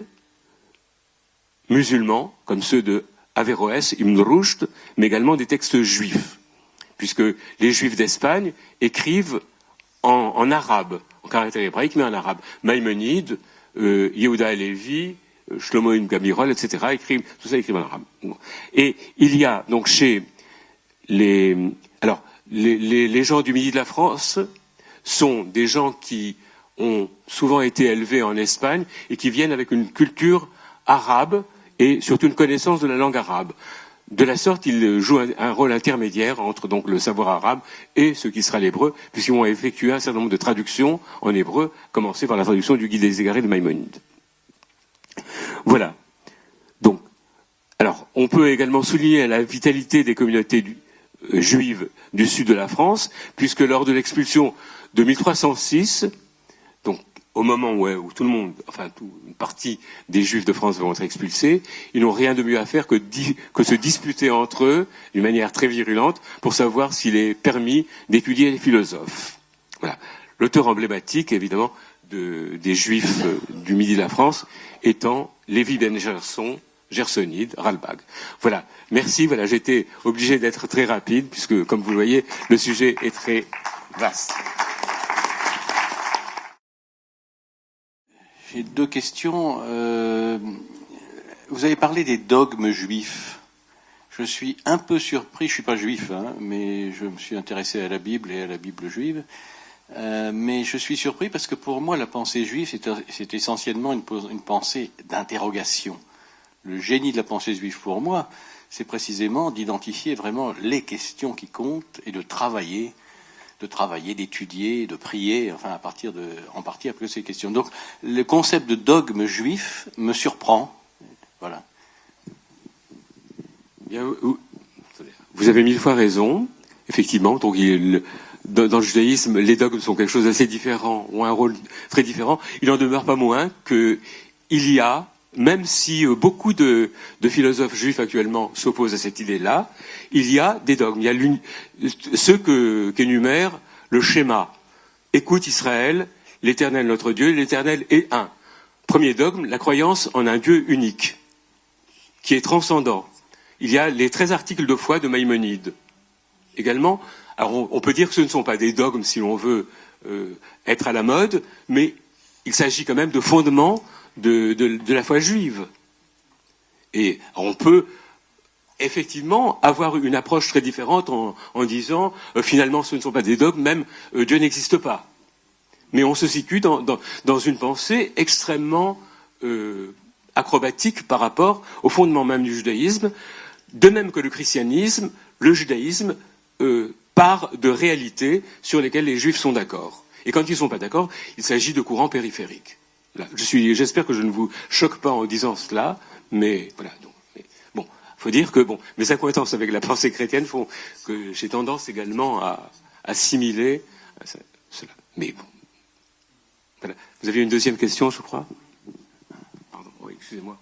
musulmans, comme ceux de Averroès, Ibn Rushd, mais également des textes juifs, puisque les Juifs d'Espagne écrivent en arabe, en caractère hébraïque, mais en arabe. Maïmonide, Yehuda Halevi, Shlomo ibn Gabirol, etc., tout ça écrit en arabe. Et il y a donc chez les gens du Midi de la France sont des gens qui ont souvent été élevés en Espagne et qui viennent avec une culture arabe et surtout une connaissance de la langue arabe. De la sorte, ils jouent un rôle intermédiaire entre donc le savoir arabe et ce qui sera l'hébreu, puisqu'ils vont effectuer un certain nombre de traductions en hébreu, commencer par la traduction du Guide des Égarés de Maïmonide. Voilà. Donc, alors, on peut également souligner la vitalité des communautés juives du sud de la France, puisque lors de l'expulsion de 1306, donc au moment où tout le monde, enfin une partie des Juifs de France vont être expulsés, ils n'ont rien de mieux à faire que se disputer entre eux d'une manière très virulente pour savoir s'il est permis d'étudier les philosophes. Voilà. L'auteur emblématique, évidemment, des Juifs du Midi de la France étant Lévi Ben Gerson, Gersonide, Ralbag. Voilà. Merci. Voilà, j'étais obligé d'être très rapide puisque, comme vous le voyez, le sujet est très vaste. J'ai deux questions. Vous avez parlé des dogmes juifs. Je suis un peu surpris, je ne suis pas juif, mais je me suis intéressé à la Bible et à la Bible juive. Mais je suis surpris parce que pour moi, la pensée juive, c'est essentiellement une pensée d'interrogation. Le génie de la pensée juive pour moi, c'est précisément d'identifier vraiment les questions qui comptent et de travailler, d'étudier, de prier, enfin en partie à ces questions. Donc le concept de dogme juif me surprend. Voilà. Bien, vous avez 1000 fois raison, effectivement. Donc dans le judaïsme, les dogmes sont quelque chose d'assez différent, ont un rôle très différent. Il n'en demeure pas moins qu'il y a, même si beaucoup de philosophes juifs actuellement s'opposent à cette idée-là, il y a des dogmes. Il y a ceux qu'énumère le schéma. Écoute Israël, l'Éternel notre Dieu, l'Éternel est un. Premier dogme, la croyance en un Dieu unique, qui est transcendant. Il y a les 13 articles de foi de Maïmonide. Également, alors on peut dire que ce ne sont pas des dogmes si l'on veut être à la mode, mais il s'agit quand même de fondements de la foi juive. Et on peut effectivement avoir une approche très différente en disant finalement ce ne sont pas des dogmes, même Dieu n'existe pas. Mais on se situe dans une pensée extrêmement acrobatique par rapport au fondement même du judaïsme, de même que le christianisme, le judaïsme part de réalités sur lesquelles les juifs sont d'accord. Et quand ils ne sont pas d'accord, il s'agit de courants périphériques. J'espère que je ne vous choque pas en disant cela, mais voilà. Il faut dire que mes acquaintances avec la pensée chrétienne font que j'ai tendance également à assimiler cela. Mais bon, voilà. Vous aviez une deuxième question, je crois. Pardon, oui, excusez-moi.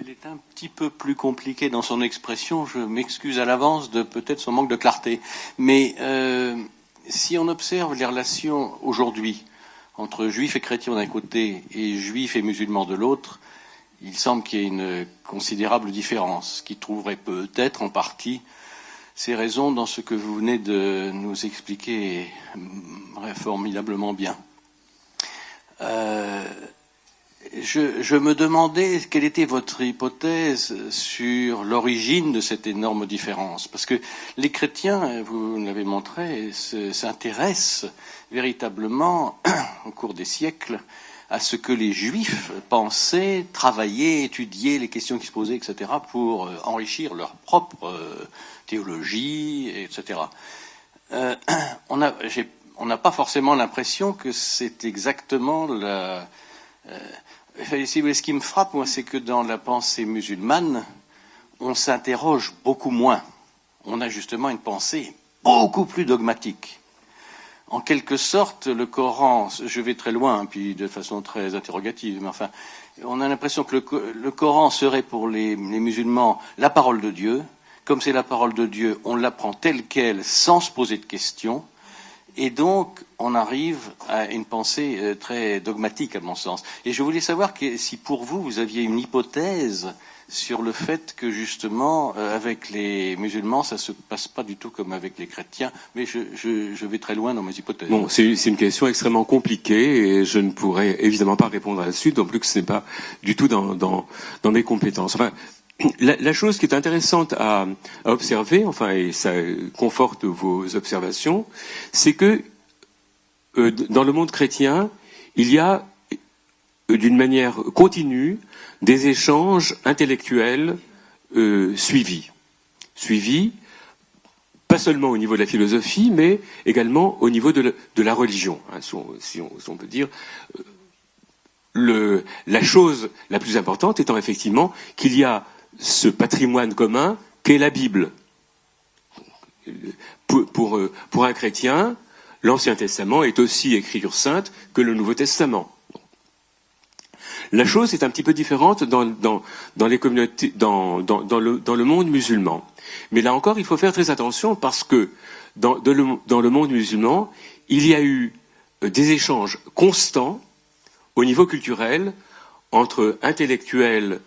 Elle est un petit peu plus compliquée dans son expression. Je m'excuse à l'avance de peut-être son manque de clarté. Mais si on observe les relations aujourd'hui entre juifs et chrétiens d'un côté et juifs et musulmans de l'autre, il semble qu'il y ait une considérable différence qui trouverait peut-être en partie ses raisons dans ce que vous venez de nous expliquer formidablement bien. Je me demandais quelle était votre hypothèse sur l'origine de cette énorme différence. Parce que les chrétiens, vous l'avez montré, s'intéressent véritablement, au cours des siècles, à ce que les juifs pensaient, travaillaient, étudiaient les questions qui se posaient, etc., pour enrichir leur propre théologie, etc. On n'a pas forcément l'impression que c'est exactement la... ce qui me frappe, moi, c'est que dans la pensée musulmane, on s'interroge beaucoup moins. On a justement une pensée beaucoup plus dogmatique. En quelque sorte, le Coran, je vais très loin, puis de façon très interrogative, mais enfin, on a l'impression que le Coran serait pour les musulmans la parole de Dieu. Comme c'est la parole de Dieu, on l'apprend telle qu'elle, sans se poser de questions. Et donc, on arrive à une pensée très dogmatique, à mon sens. Et je voulais savoir si pour vous, vous aviez une hypothèse sur le fait que, justement, avec les musulmans, ça ne se passe pas du tout comme avec les chrétiens. Mais je vais très loin dans mes hypothèses. Bon, c'est une question extrêmement compliquée et je ne pourrais évidemment pas répondre là-dessus, d'autant plus que ce n'est pas du tout dans mes compétences. Enfin, la chose qui est intéressante à observer, enfin, et ça conforte vos observations, c'est que dans le monde chrétien, il y a d'une manière continue des échanges intellectuels suivis, pas seulement au niveau de la philosophie, mais également au niveau de la religion, hein, si on peut dire. La chose la plus importante étant effectivement qu'il y a ce patrimoine commun qu'est la Bible. Pour un chrétien, l'Ancien Testament est aussi écriture sainte que le Nouveau Testament. La chose est un petit peu différente dans les communautés, dans le monde musulman. Mais là encore, il faut faire très attention parce que dans le monde musulman, il y a eu des échanges constants au niveau culturel entre intellectuels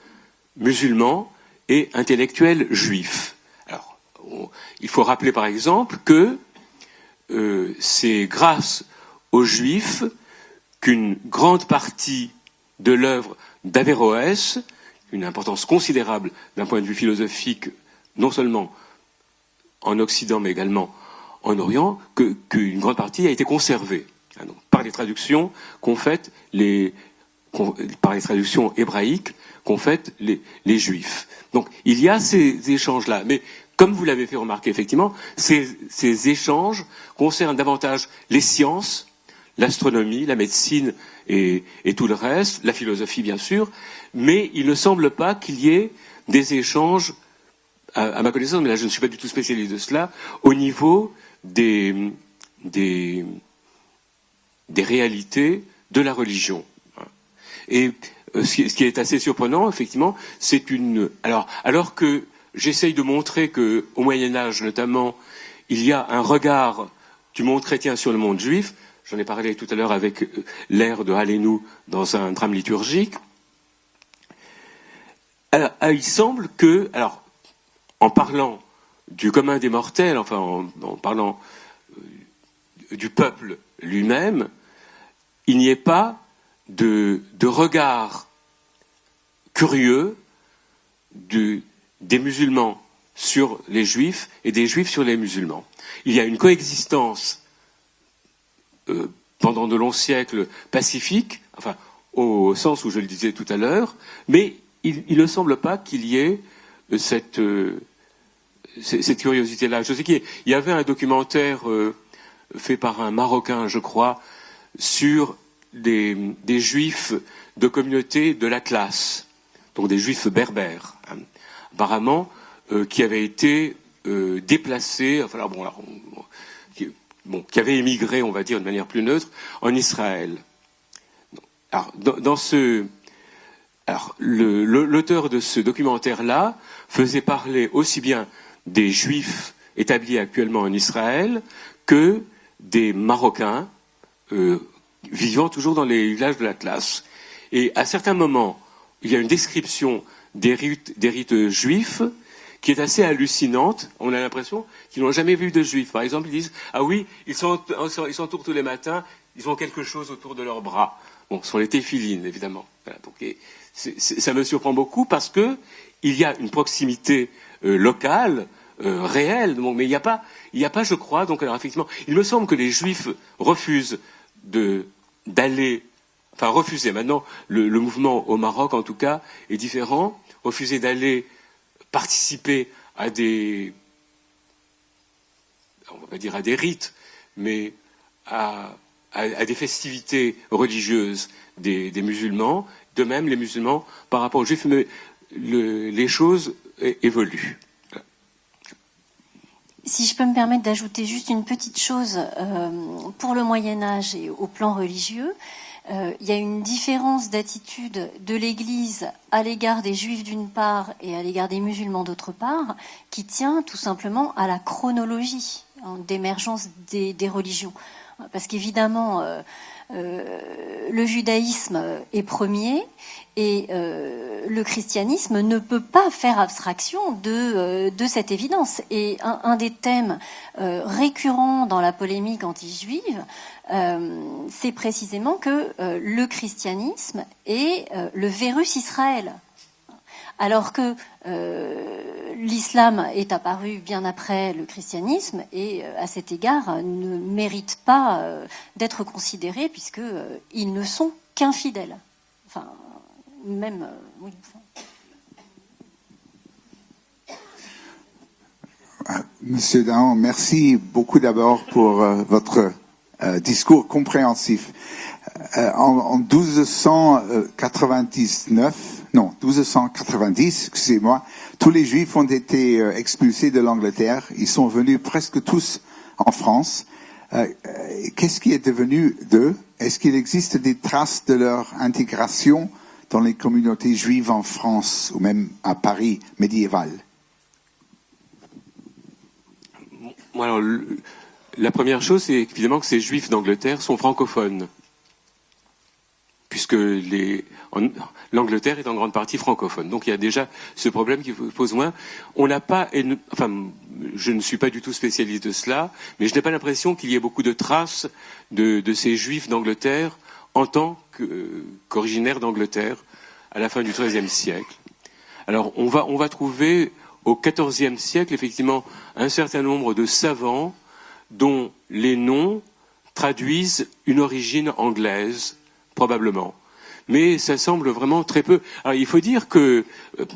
musulmans et intellectuels juifs. Alors, il faut rappeler par exemple que c'est grâce aux juifs qu'une grande partie de l'œuvre d'Averroès, une importance considérable d'un point de vue philosophique, non seulement en Occident mais également en Orient, qu'une grande partie a été conservée donc, par les traductions qu'ont faites par les traductions hébraïques qu'ont faites les Juifs. Donc il y a ces échanges-là, mais comme vous l'avez fait remarquer effectivement, ces échanges concernent davantage les sciences, l'astronomie, la médecine et tout le reste, la philosophie bien sûr, mais il ne semble pas qu'il y ait des échanges, à ma connaissance, mais là je ne suis pas du tout spécialiste de cela, au niveau des réalités de la religion. Et ce qui est assez surprenant, effectivement, c'est alors que j'essaye de montrer que, au Moyen-Âge notamment, il y a un regard du monde chrétien sur le monde juif. J'en ai parlé tout à l'heure avec l'air de Halénou dans un drame liturgique. Alors, il semble que, en parlant du commun des mortels, enfin en parlant du peuple lui-même, il n'y ait pas de regard curieux des musulmans sur les juifs et des juifs sur les musulmans. Il y a une coexistence pendant de longs siècles pacifique, enfin au sens où je le disais tout à l'heure, mais il ne semble pas qu'il y ait cette curiosité-là. Je sais qu'il y avait un documentaire fait par un Marocain, je crois, sur des juifs de communauté de l'Atlas, donc des juifs berbères, apparemment, qui avaient été déplacés, qui avaient émigré, on va dire de manière plus neutre, en Israël. Alors, l'auteur de ce documentaire-là faisait parler aussi bien des juifs établis actuellement en Israël que des Marocains vivant toujours dans les villages de l'Atlas. Et à certains moments, il y a une description des rites juifs qui est assez hallucinante. On a l'impression qu'ils n'ont jamais vu de juifs. Par exemple, ils disent « Ah oui, ils s'entourent tous les matins, ils ont quelque chose autour de leurs bras. » Bon, ce sont les téphilines, évidemment. Voilà, donc, ça me surprend beaucoup parce que il y a une proximité locale, réelle, mais il n'y a pas, je crois, donc alors effectivement, il me semble que les juifs refusent refuser. Maintenant, le mouvement au Maroc, en tout cas, est différent. Refuser d'aller participer à on va pas dire à des rites, mais à des festivités religieuses des musulmans. De même, les musulmans, par rapport aux juifs, mais les choses évoluent. Si je peux me permettre d'ajouter juste une petite chose, pour le Moyen-Âge et au plan religieux, il y a une différence d'attitude de l'Église à l'égard des Juifs d'une part et à l'égard des musulmans d'autre part, qui tient tout simplement à la chronologie d'émergence des religions. Parce qu'évidemment, le judaïsme est premier et le christianisme ne peut pas faire abstraction de cette évidence. Et un des thèmes récurrents dans la polémique anti-juive, c'est précisément que le christianisme est le Vérus Israël. Alors que l'islam est apparu bien après le christianisme et à cet égard ne mérite pas d'être considéré puisqu'ils ne sont qu'infidèles. Enfin, même... oui. Monsieur Dahan, merci beaucoup d'abord pour votre discours compréhensif. En 1290, excusez-moi, tous les Juifs ont été expulsés de l'Angleterre. Ils sont venus presque tous en France. Qu'est-ce qui est devenu d'eux? Est-ce qu'il existe des traces de leur intégration dans les communautés juives en France ou même à Paris médiéval? Alors, la première chose, c'est évidemment que ces juifs d'Angleterre sont francophones, puisque l'Angleterre est en grande partie francophone. Donc il y a déjà ce problème qui pose moins. On n'a pas, enfin, je ne suis pas du tout spécialiste de cela, mais je n'ai pas l'impression qu'il y ait beaucoup de traces de ces juifs d'Angleterre en tant qu'originaires d'Angleterre à la fin du XIIIe siècle. Alors on va trouver au XIVe siècle effectivement un certain nombre de savants dont les noms traduisent une origine anglaise, probablement. Mais ça semble vraiment très peu. Alors il faut dire que,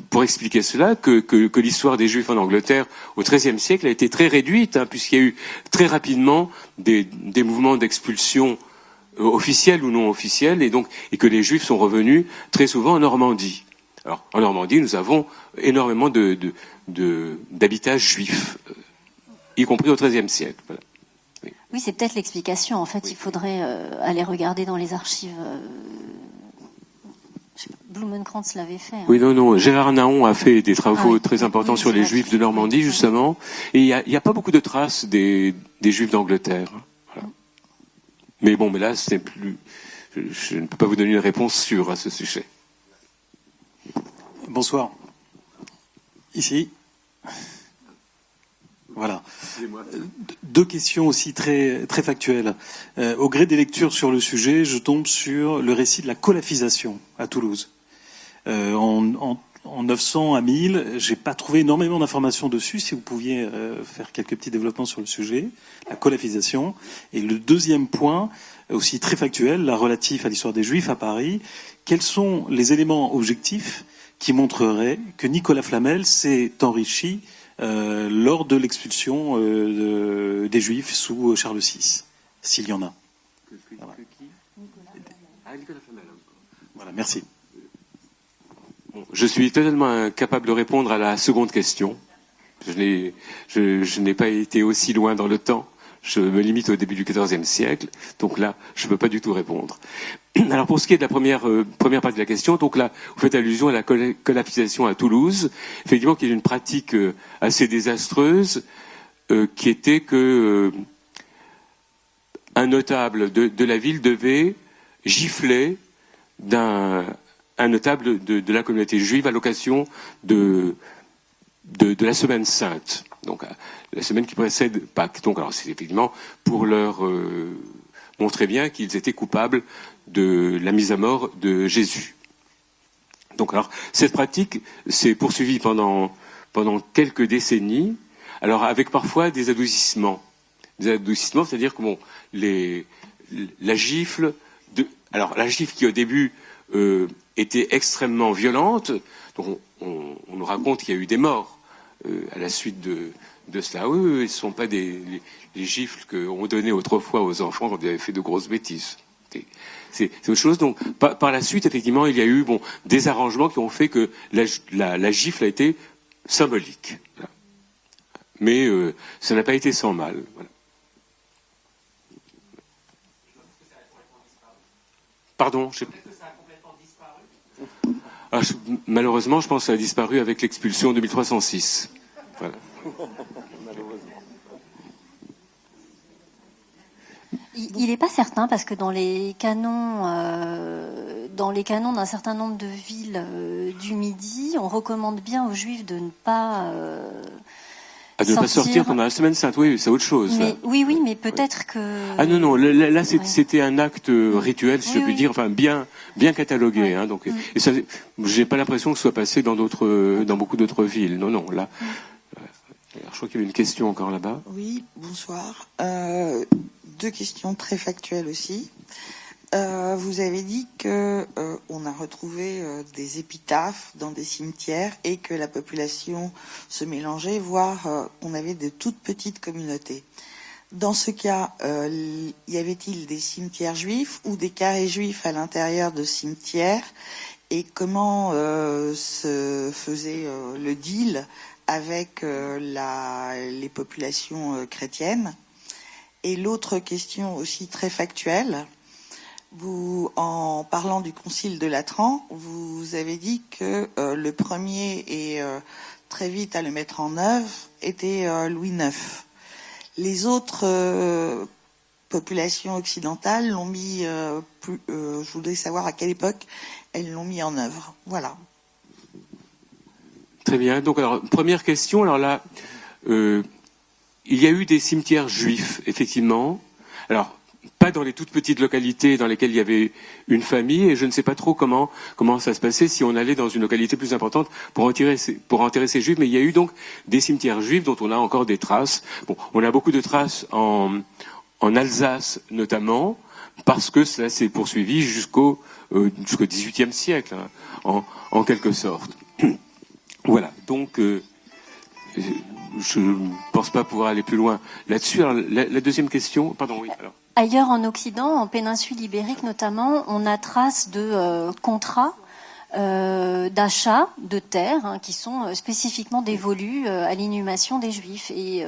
pour expliquer cela, que l'histoire des Juifs en Angleterre au XIIIe siècle a été très réduite, puisqu'il y a eu très rapidement des mouvements d'expulsion officiels ou non officiels, et que les Juifs sont revenus très souvent en Normandie. Alors en Normandie, nous avons énormément d'habitats juifs, y compris au XIIIe siècle. Voilà. Oui, c'est peut-être l'explication. En fait, il faudrait aller regarder dans les archives. Blumenkrantz l'avait fait. Oui, non. Gérard Naon a fait des travaux très importants sur les Juifs de Normandie, justement. Et il n'y a pas beaucoup de traces des Juifs d'Angleterre. Voilà. Mais là, c'est plus. Je ne peux pas vous donner une réponse sûre à ce sujet. Bonsoir. Ici. Voilà. Deux questions aussi très, très factuelles. Au gré des lectures sur le sujet, je tombe sur le récit de la colafisation à Toulouse. En 900 à 1000, j'ai pas trouvé énormément d'informations dessus. Si vous pouviez faire quelques petits développements sur le sujet, la colafisation. Et le deuxième point, aussi très factuel, la relatif à l'histoire des Juifs à Paris. Quels sont les éléments objectifs qui montreraient que Nicolas Flamel s'est enrichi lors de l'expulsion des Juifs sous Charles VI, s'il y en a. Voilà, merci. Je suis totalement incapable de répondre à la seconde question. Je n'ai pas été aussi loin dans le temps. Je me limite au début du XIVe siècle. Donc là, je ne peux pas du tout répondre. Alors pour ce qui est de la première partie de la question, donc là, vous faites allusion à la colafisation à Toulouse, effectivement, qui est une pratique assez désastreuse, qui était que un notable de la ville devait gifler un notable de la communauté juive à l'occasion de la Semaine Sainte, donc la semaine qui précède Pâques. Donc alors c'est effectivement pour leur montrer bien qu'ils étaient coupables de la mise à mort de Jésus. Donc alors cette pratique s'est poursuivie pendant quelques décennies, alors avec parfois des adoucissements. Des adoucissements, c'est-à-dire que la gifle qui au début était extrêmement violente. Donc on nous raconte qu'il y a eu des morts à la suite de cela. Oui, ce ne sont pas les gifles qu'on donnait autrefois aux enfants quand ils avaient fait de grosses bêtises. C'est autre chose. Donc, par la suite, effectivement, il y a eu des arrangements qui ont fait que la gifle a été symbolique. Voilà. Mais ça n'a pas été sans mal. Voilà. Pardon, malheureusement, je pense que ça a disparu avec l'expulsion de 1306. Voilà. Il n'est pas certain parce que dans les canons d'un certain nombre de villes du Midi, on recommande bien aux Juifs de ne pas de ne pas sortir pendant la Semaine Sainte. Oui, c'est autre chose. Mais, oui, mais peut-être que. Ah non, là c'était un acte rituel, si je puis dire, enfin bien catalogué. Ouais. Donc et ça, j'ai pas l'impression que ce soit passé dans beaucoup d'autres villes. Non, là. Je crois qu'il y avait une question encore là-bas. Oui, bonsoir. Deux questions très factuelles aussi. Vous avez dit que on a retrouvé des épitaphes dans des cimetières et que la population se mélangeait, voire on avait de toutes petites communautés. Dans ce cas, y avait-il des cimetières juifs ou des carrés juifs à l'intérieur de cimetières, et comment se faisait le deal avec les populations chrétiennes? Et l'autre question aussi très factuelle, vous, en parlant du Concile de Latran, vous avez dit que le premier et très vite à le mettre en œuvre était Louis IX. Les autres populations occidentales l'ont mis je voudrais savoir à quelle époque elles l'ont mis en œuvre. Voilà. Très bien. Donc, alors, première question. Alors là, il y a eu des cimetières juifs, effectivement. Alors, pas dans les toutes petites localités dans lesquelles il y avait une famille, et je ne sais pas trop comment ça se passait si on allait dans une localité plus importante pour enterrer ces juifs, mais il y a eu donc des cimetières juifs dont on a encore des traces. Bon, on a beaucoup de traces en Alsace notamment, parce que cela s'est poursuivi jusqu'au XVIIIe siècle, hein, en quelque sorte. Voilà, donc je ne pense pas pouvoir aller plus loin là-dessus. Alors, la deuxième question, pardon, oui. Alors. Ailleurs en Occident, en péninsule ibérique notamment, on a trace de contrats d'achat de terres qui sont spécifiquement dévolus à l'inhumation des Juifs. Et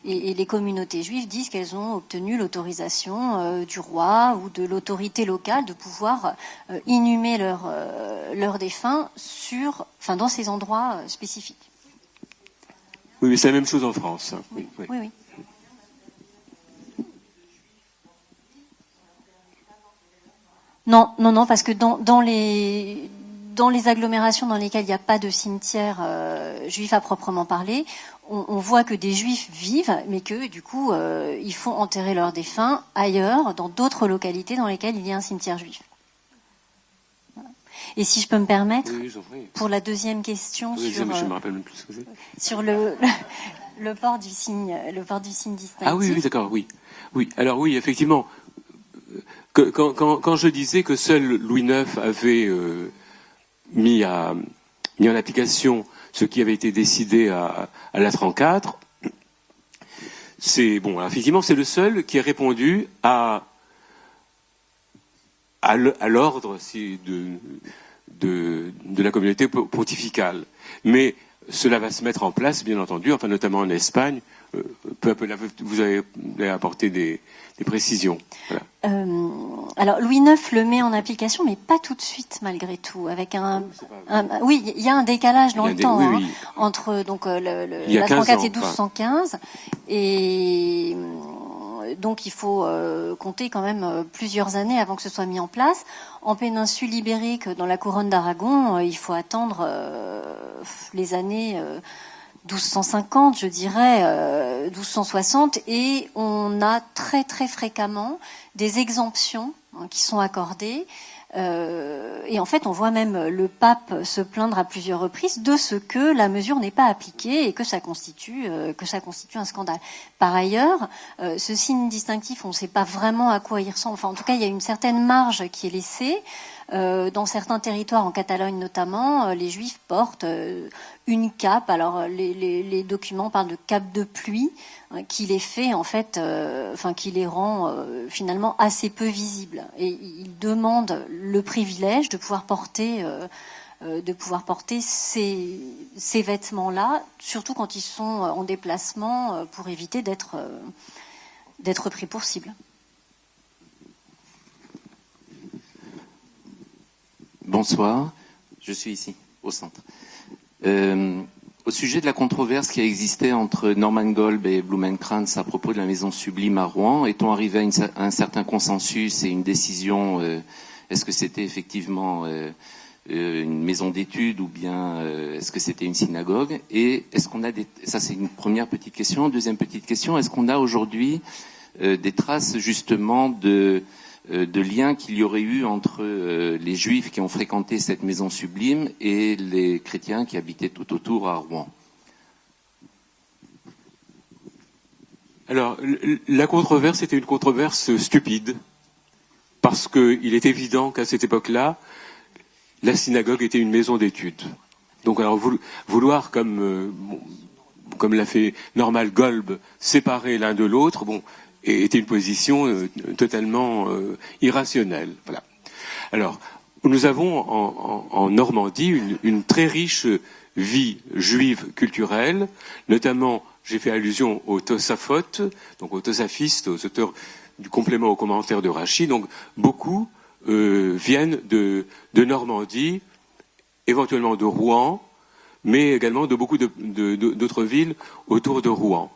les communautés juives disent qu'elles ont obtenu l'autorisation du roi ou de l'autorité locale de pouvoir inhumer leurs défunts dans ces endroits spécifiques. Oui, mais c'est la même chose en France. Hein. Oui. Oui. Non, parce que dans les agglomérations dans lesquelles il n'y a pas de cimetière juif à proprement parler, on voit que des juifs vivent, mais que du coup, ils font enterrer leurs défunts ailleurs, dans d'autres localités dans lesquelles il y a un cimetière juif. Voilà. Et si je peux me permettre, pour la deuxième question je me rappelle même plus ce que c'est. Sur le port du signe distinctif. Ah oui, d'accord, oui. Oui, alors oui, effectivement. Quand je disais que seul Louis IX avait mis en application ce qui avait été décidé à Latran IV, c'est bon. Alors effectivement, c'est le seul qui a répondu à l'ordre de la communauté pontificale. Mais cela va se mettre en place, bien entendu, enfin notamment en Espagne. Peu à peu, là, vous avez apporté des précisions. Voilà. Alors Louis IX le met en application, mais pas tout de suite malgré tout. Avec oui, il y a un décalage dans le temps oui. Entre donc Latran IV et 1215, et donc il faut compter quand même plusieurs années avant que ce soit mis en place. En péninsule ibérique, dans la couronne d'Aragon, il faut attendre les années 1250, je dirais, 1260, et on a très très fréquemment des exemptions qui sont accordées. Et en fait, on voit même le pape se plaindre à plusieurs reprises de ce que la mesure n'est pas appliquée et que ça constitue un scandale. Par ailleurs, ce signe distinctif, on ne sait pas vraiment à quoi il ressemble. Enfin, en tout cas, il y a une certaine marge qui est laissée. Dans certains territoires, en Catalogne notamment, les Juifs portent une cape. Alors, les documents parlent de cape de pluie, qui les fait en fait, qui les rend finalement assez peu visibles. Et ils demandent le privilège de pouvoir porter ces vêtements-là, surtout quand ils sont en déplacement, pour éviter d'être pris pour cible. Bonsoir, je suis ici, au centre. Au sujet de la controverse qui a existé entre Norman Golb et Blumenkrantz à propos de la maison sublime à Rouen, est-on arrivé à un certain consensus et une décision, est-ce que c'était effectivement une maison d'études ou bien est-ce que c'était une synagogue? Et est-ce qu'on a ça c'est une première petite question. Deuxième petite question, est-ce qu'on a aujourd'hui des traces justement de liens qu'il y aurait eu entre les Juifs qui ont fréquenté cette maison sublime et les chrétiens qui habitaient tout autour à Rouen? Alors, la controverse était une controverse stupide, parce qu'il est évident qu'à cette époque-là, la synagogue était une maison d'études. Donc, alors, vouloir, comme l'a fait Norman Golb, séparer l'un de l'autre, était une position totalement irrationnelle. Voilà. Alors, nous avons en Normandie une très riche vie juive culturelle, notamment j'ai fait allusion aux Tosafot, donc aux Tosafistes, aux auteurs du complément aux commentaires de Rachi. Donc beaucoup viennent de Normandie, éventuellement de Rouen, mais également de beaucoup d'autres villes autour de Rouen.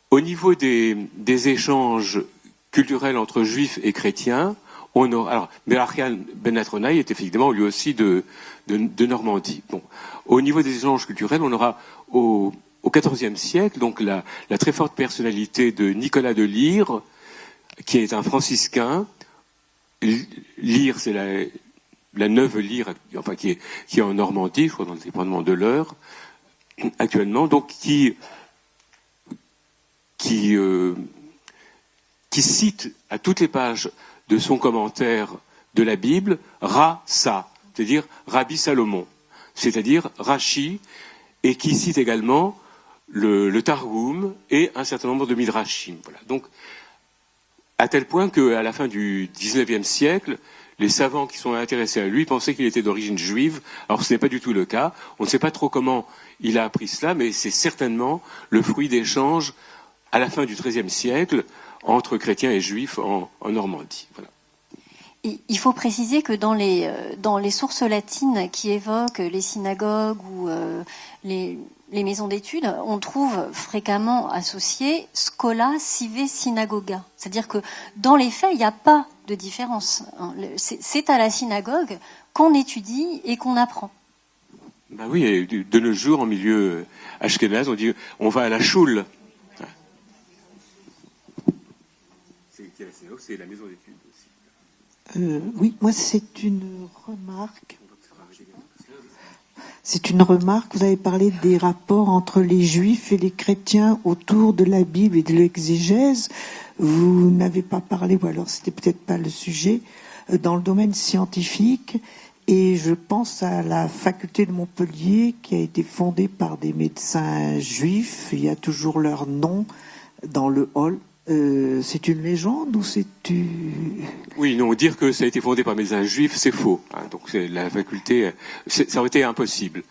Au niveau des échanges culturels entre juifs et chrétiens, on aura, alors, Melachian Ben Atronaï est effectivement lui aussi de Normandie. Bon. Au niveau des échanges culturels, on aura au XIVe siècle, donc la très forte personnalité de Nicolas de Lyre, qui est un franciscain. Lyre, c'est la neuve Lyre, enfin qui est en Normandie, je crois dans le département de l'Eure, actuellement, donc qui cite à toutes les pages de son commentaire de la Bible Ra-Sa, c'est-à-dire Rabbi Salomon, c'est-à-dire Rachi, et qui cite également le Targum et un certain nombre de Midrashim. Voilà. Donc, à tel point qu'à la fin du XIXe siècle, les savants qui sont intéressés à lui pensaient qu'il était d'origine juive. Alors ce n'est pas du tout le cas. On ne sait pas trop comment il a appris cela, mais c'est certainement le fruit d'échanges à la fin du XIIIe siècle entre chrétiens et juifs en Normandie. Voilà. Il faut préciser que dans les sources latines qui évoquent les synagogues ou les maisons d'études, on trouve fréquemment associé schola sive synagoga. C'est-à-dire que dans les faits, il n'y a pas de différence. C'est à la synagogue qu'on étudie et qu'on apprend. Ben oui, et de nos jours, en milieu ashkénaze, on dit on va à la choule. C'est la maison d'études aussi. Oui, moi c'est une remarque. C'est une remarque. Vous avez parlé des rapports entre les juifs et les chrétiens autour de la Bible et de l'exégèse. Vous n'avez pas parlé, ou alors c'était peut-être pas le sujet, dans le domaine scientifique. Et je pense à la faculté de Montpellier qui a été fondée par des médecins juifs. Il y a toujours leur nom dans le hall. C'est une légende ou c'est Oui, non, dire que ça a été fondé par des médecins juifs, c'est faux. Hein, donc la faculté, ça aurait été impossible.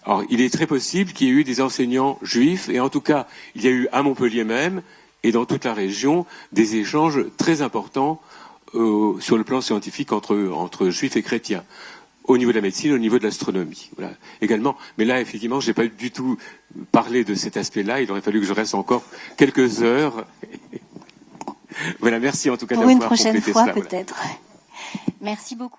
Alors, il est très possible qu'il y ait eu des enseignants juifs, et en tout cas, il y a eu à Montpellier même, et dans toute la région, des échanges très importants sur le plan scientifique entre juifs et chrétiens. Au niveau de la médecine, au niveau de l'astronomie. Voilà. Également. Mais là, effectivement, je n'ai pas du tout parlé de cet aspect-là. Il aurait fallu que je reste encore quelques heures. Voilà, merci en tout cas d'avoir complété cela. Pour une prochaine fois, peut-être. Voilà. Merci beaucoup.